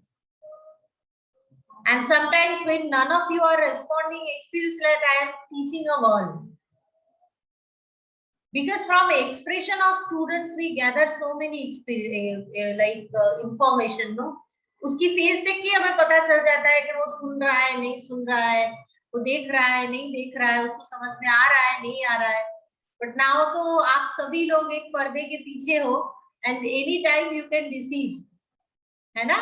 And sometimes when none of you are responding, it feels like I am teaching a wall. Because from expression of students, we gather so many information, no? उसकी face देख के हमें पता चल जाता है कि वो सुन रहा है, नहीं सुन रहा है, वो देख रहा है, नहीं देख रहा है, उसको समझ में आ रहा है, नहीं आ रहा है. But now तो आप सभी लोग एक पर्दे के पीछे हो, and any time you can deceive, है ना?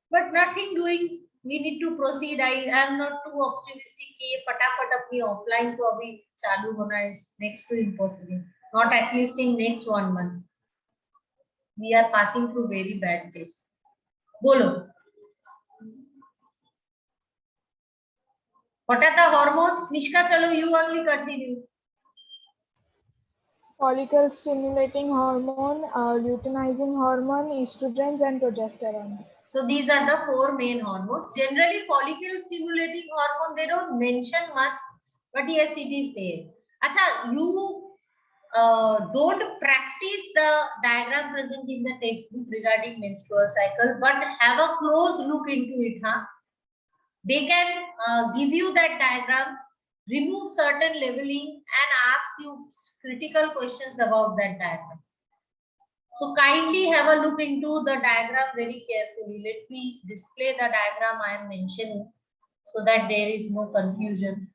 But nothing doing. We need to proceed. I am not too optimistic कि ये फटाफट अपनी offline तो अभी चालू होना is next to impossible. Not at least in next 1 month. We are passing through very bad phase. बोलो. What are the hormones? Mishka, चलो you only continue. Follicle stimulating hormone, luteinizing hormone, estrogens, and progesterones. So these are the 4 main hormones. Generally, follicle stimulating hormone, they don't mention much, but yes, it is there. Acha, you don't practice the diagram present in the textbook regarding menstrual cycle, but have a close look into it. Huh? They can give you that diagram, remove certain labeling, and ask you critical questions about that diagram. So kindly have a look into the diagram very carefully. Let me display the diagram I am mentioning so that there is no confusion.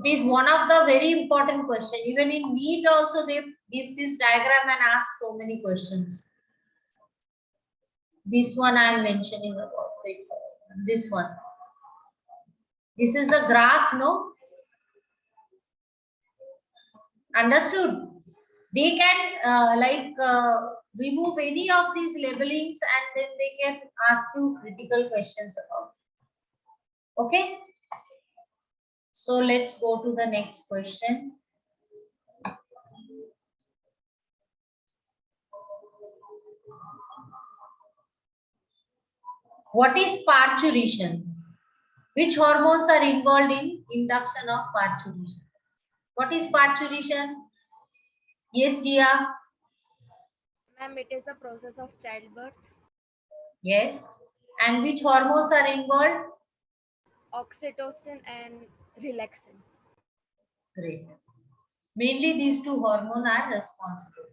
It is one of the very important questions. Even in NEET also they give this diagram and ask so many questions. This one I am mentioning about. This one. This is the graph, no? Understood? They can remove any of these labelings and then they can ask you critical questions about it. Okay? So let's go to the next question. What is parturition? Which hormones are involved in induction of parturition? What is parturition? Yes, Jia. Ma'am, it is the process of childbirth. Yes. And which hormones are involved? Oxytocin and relaxin. Great. Mainly these 2 hormones are responsible.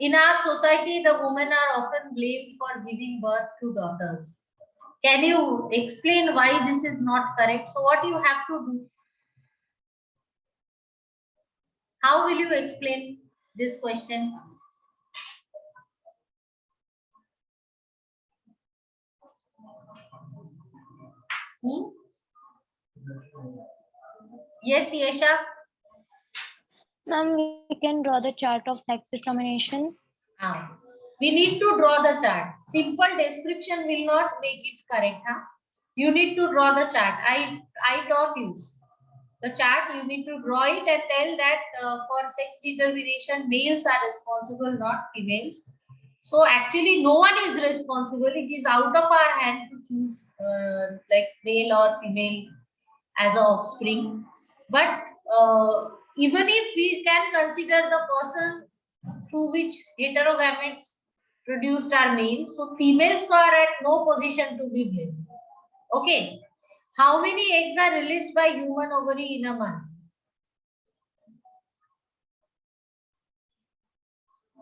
In our society, the women are often blamed for giving birth to daughters. Can you explain why this is not correct? So what you have to do? How will you explain this question? Hmm? Yes, Yesha. Ma'am, we can draw the chart of sex determination. We need to draw the chart. Simple description will not make it correct. Huh? You need to draw the chart. I taught you the chart. You need to draw it and tell that for sex determination, males are responsible, not females. So actually, no one is responsible. It is out of our hand to choose like male or female as a offspring. But even if we can consider the person through which heterogametes produced are male, so females are at no position to be blamed. Okay. How many eggs are released by human ovary in a month?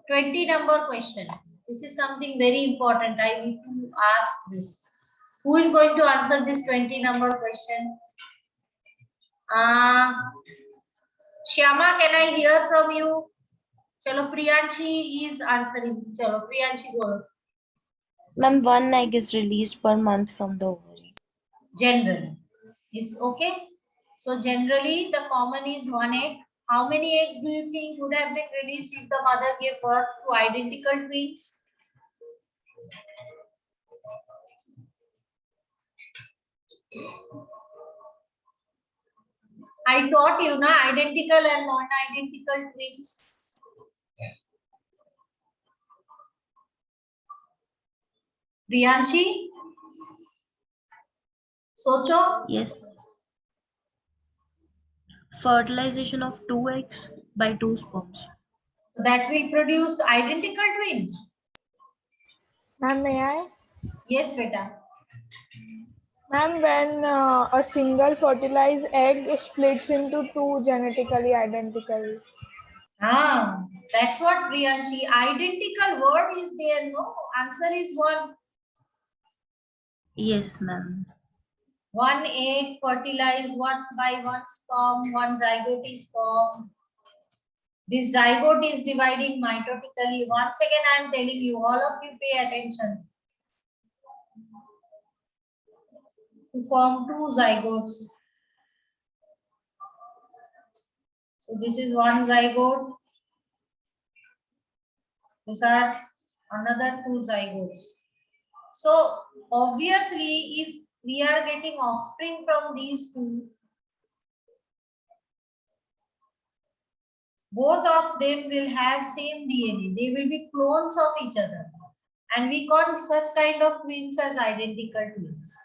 20 number question. This is something very important. I need to ask this. Who is going to answer this 20 number question? Shyama, can I hear from you? Chalo, Priyanshi is answering. Chalo, Priyanshi, go. Ma'am, one egg is released per month from the ovary. Generally. Is okay? So generally the common is one egg. How many eggs do you think would have been released if the mother gave birth to identical twins? I taught you na identical and non-identical twins. Priyanshi? Socho? Yes. Fertilization of 2 eggs by 2 sperms. That will produce identical twins. Ma'am, may I? Yes, beta. Ma'am, when a single fertilized egg splits into two genetically identical. That's what Priyanshi. Identical word is there, no? Answer is one. Yes, ma'am. One egg fertilized one by one sperm, one zygote is formed. This zygote is dividing mitotically. Once again, I am telling you, all of you pay attention. To form two zygotes. So this is one zygote. These are another two zygotes. So obviously, if we are getting offspring from these two, both of them will have same DNA. They will be clones of each other. And we call such kind of twins as identical twins.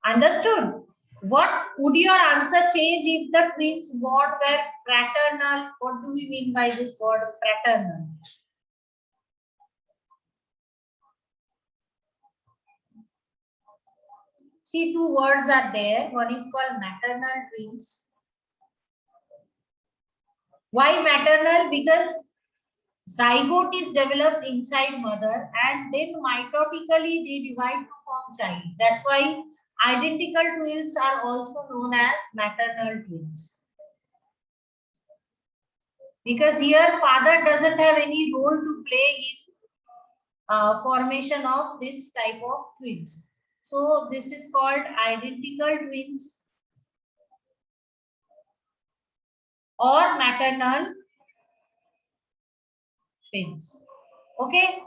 Understood? What would your answer change if the twins born were fraternal? What do we mean by this word fraternal? See, two words are there. One is called maternal twins. Why maternal? Because zygote is developed inside mother and then mitotically they divide to form child. That's why identical twins are also known as maternal twins. Because here father doesn't have any role to play in formation of this type of twins. So this is called identical twins or maternal twins. Okay.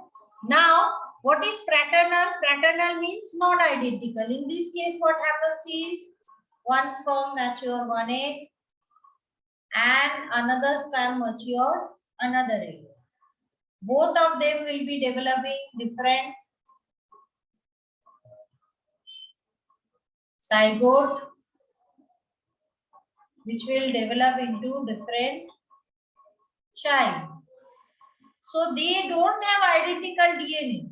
Now, what is fraternal? Fraternal means not identical. In this case, what happens is one sperm mature one egg and another sperm mature another egg. Both of them will be developing different zygote, which will develop into different child. So they don't have identical DNA.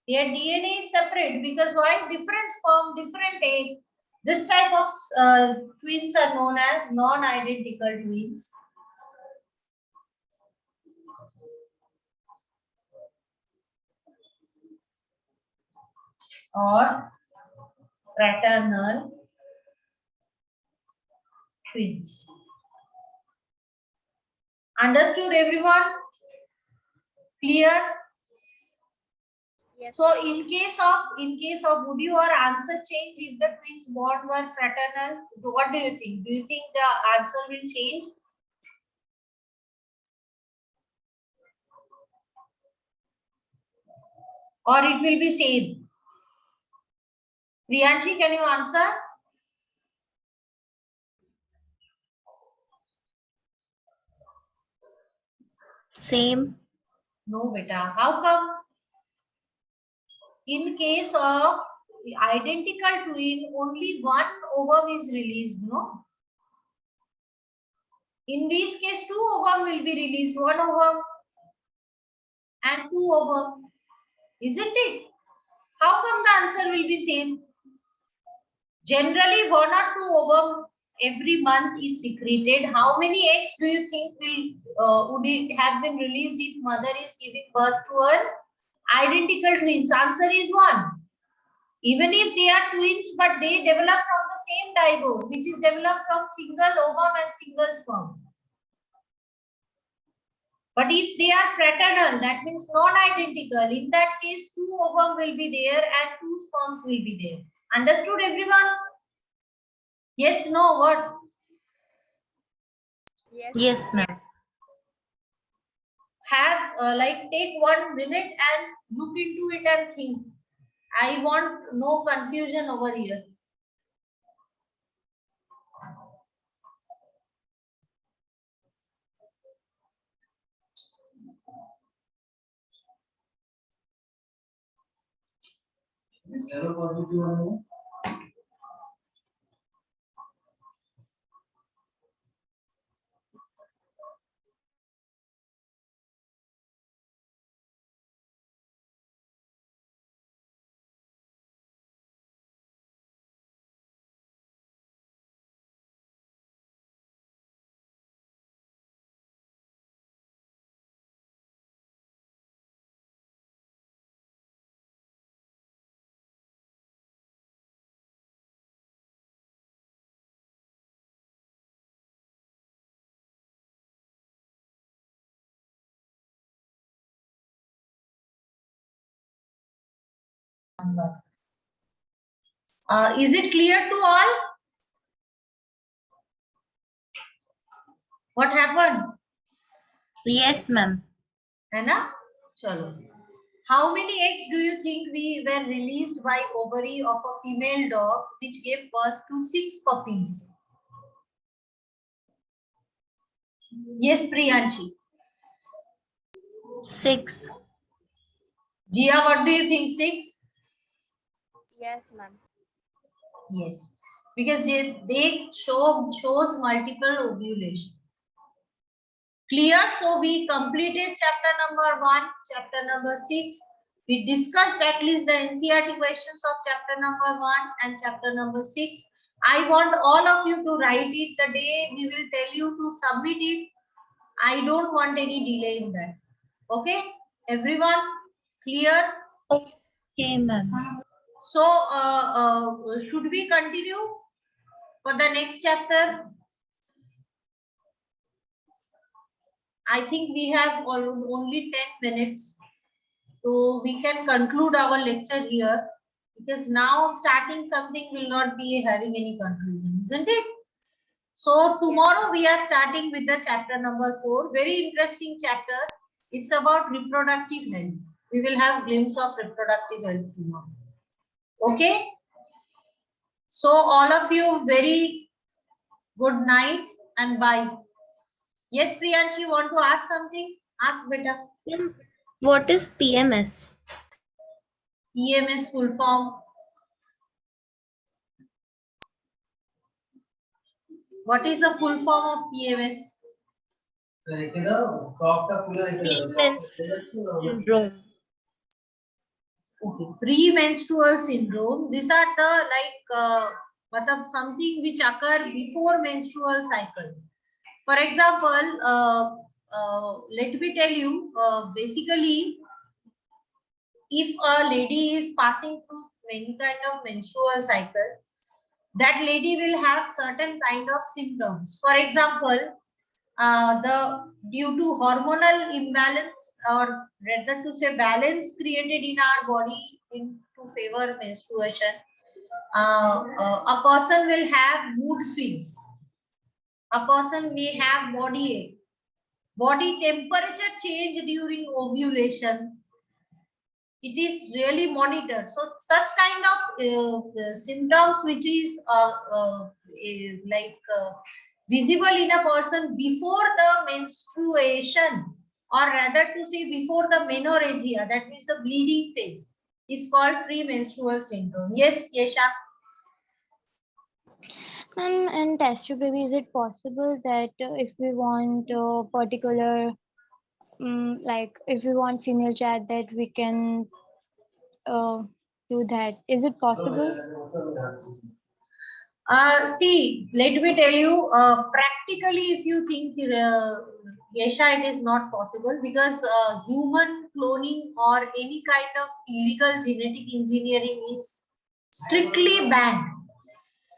Their DNA is separate because why? Different sperm, different egg. This type of twins are known as non-identical twins. or fraternal twins. Understood, everyone? Clear? Yes. So in case of would your answer change if the twins born were fraternal? What do you think? Do you think the answer will change? Or it will be same? Priyanshi, can you answer? Same. No, beta. How come? In case of identical twin, only one ovum is released, no? In this case, two ovum will be released, one ovum and two ovum, isn't it? How come the answer will be same? Generally, one or two ovum every month is secreted. How many eggs do you think would have been released if mother is giving birth to an identical twins? Answer is one. Even if they are twins, but they develop from the same digo, which is developed from single ovum and single sperm. But if they are fraternal, that means non-identical. In that case, two ovum will be there and two sperms will be there. Understood, everyone? Yes, no, what? Yes. Yes, ma'am. Have take 1 minute and look into it and think. I want no confusion over here. Is it clear to all? What happened? Yes, ma'am. है ना? चलो. How many eggs do you think we were released by ovary of a female dog which gave birth to 6 puppies? Yes, Priyanshi. 6. Jia, what do you think? 6? Yes, ma'am. Yes, because they shows multiple ovulation. Clear? So we completed chapter number 1, chapter number 6. We discussed at least the NCERT questions of chapter number 1 and chapter number 6. I want all of you to write it the day we will tell you to submit it. I don't want any delay in that. Okay, everyone, clear? Okay, ma'am. So should we continue for the next chapter? I think we have only 10 minutes, so we can conclude our lecture here, because now starting something will not be having any conclusion, isn't it? So tomorrow we are starting with the chapter number 4, very interesting chapter. It's about reproductive health. We will have glimpse of reproductive health tomorrow. Okay. So all of you, very good night and bye. Yes, Priyanshi, want to ask something? Ask, beta. Ma'am, what is PMS? PMS full form. What is the full form of PMS? Premenstrual syndrome. Okay, premenstrual syndrome. These are the something which occur before menstrual cycle. For example, let me tell you, basically, if a lady is passing through any kind of menstrual cycle, that lady will have certain kind of symptoms. For example, due to hormonal imbalance, or rather to say balance created in our body to favor menstruation, a person will have mood swings. A person may have body ache, body temperature change during ovulation. It is really monitored. So such kind of symptoms which is visible in a person before the menstruation, or rather to say before the menorrhagia, that means the bleeding phase, is called premenstrual syndrome. Yes, Yesha? In test tube baby, is it possible that if we want a particular, like if we want female child, that we can do that? Is it possible? See, let me tell you, practically, if you think, Yesha, it is not possible, because human cloning or any kind of illegal genetic engineering is strictly banned.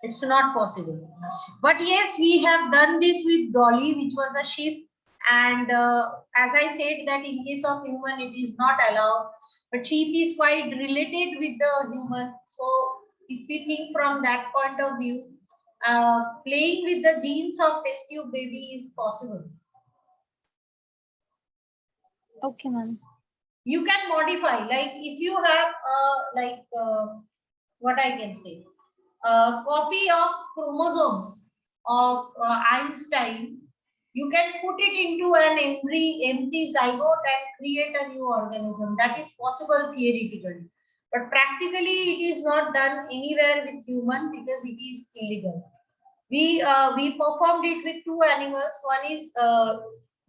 It's not possible. But yes, we have done this with Dolly, which was a sheep. And as I said, that in case of human, it is not allowed. But sheep is quite related with the human. So if we think from that point of view, playing with the genes of test tube baby is possible. Okay, ma'am. You can modify, like if you have what I can say, a copy of chromosomes of Einstein, you can put it into an empty zygote and create a new organism. That is possible theoretically, but practically it is not done anywhere with human, because it is illegal. We performed it with two animals. One is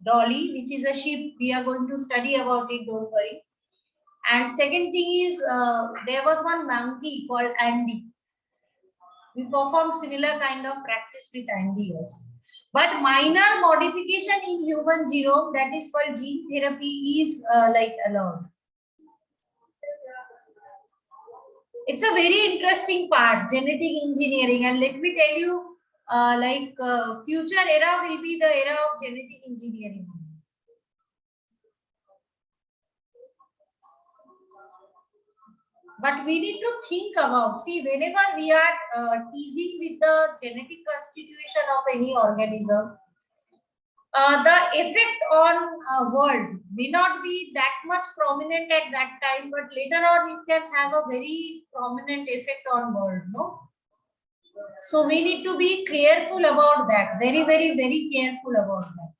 Dolly, which is a sheep. We are going to study about it, don't worry. And second thing is, there was one monkey called Andy. We performed similar kind of practice with Andy also. But minor modification in human genome, that is called gene therapy, is allowed. It's a very interesting part, genetic engineering, and let me tell you, future era will be the era of genetic engineering. But we need to think about, see, whenever we are teasing with the genetic constitution of any organism, the effect on world may not be that much prominent at that time, but later on it can have a very prominent effect on world, no? So we need to be careful about that, very, very, very careful about that.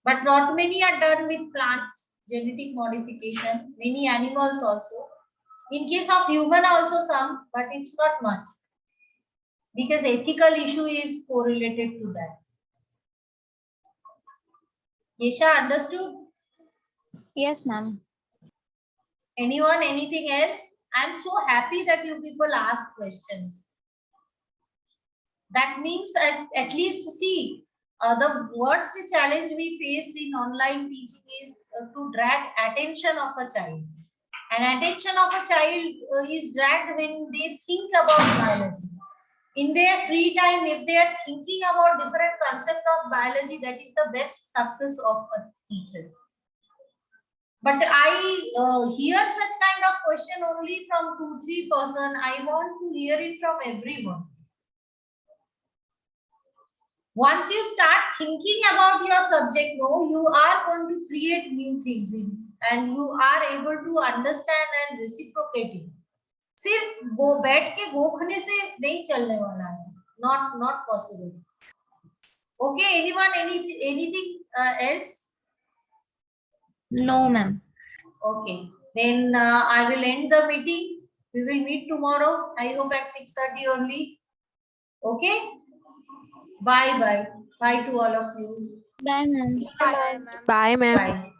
But not many are done with plants, genetic modification, many animals also. In case of human also some, but it's not much, because ethical issue is correlated to that. Yesha, understood? Yes, ma'am. Anyone, anything else? I'm so happy that you people ask questions. That means at least see, the worst challenge we face in online teaching is to drag attention of a child. And attention of a child is dragged when they think about biology. In their free time, if they are thinking about different concept of biology, that is the best success of a teacher. But I hear such kind of question only from 2-3 person. I want to hear it from everyone. Once you start thinking about your subject, no, you are going to create new things in, and you are able to understand and reciprocate it. सिर्फ वो बैठ के गोखने से नहीं चलने वाला है, not possible. Okay, anyone, anything else? No, ma'am. Okay, then I will end the meeting. We will meet tomorrow. I hope at 6:30 only. Okay. Bye bye. Bye to all of you. Bye, ma'am. Bye, ma'am. Bye.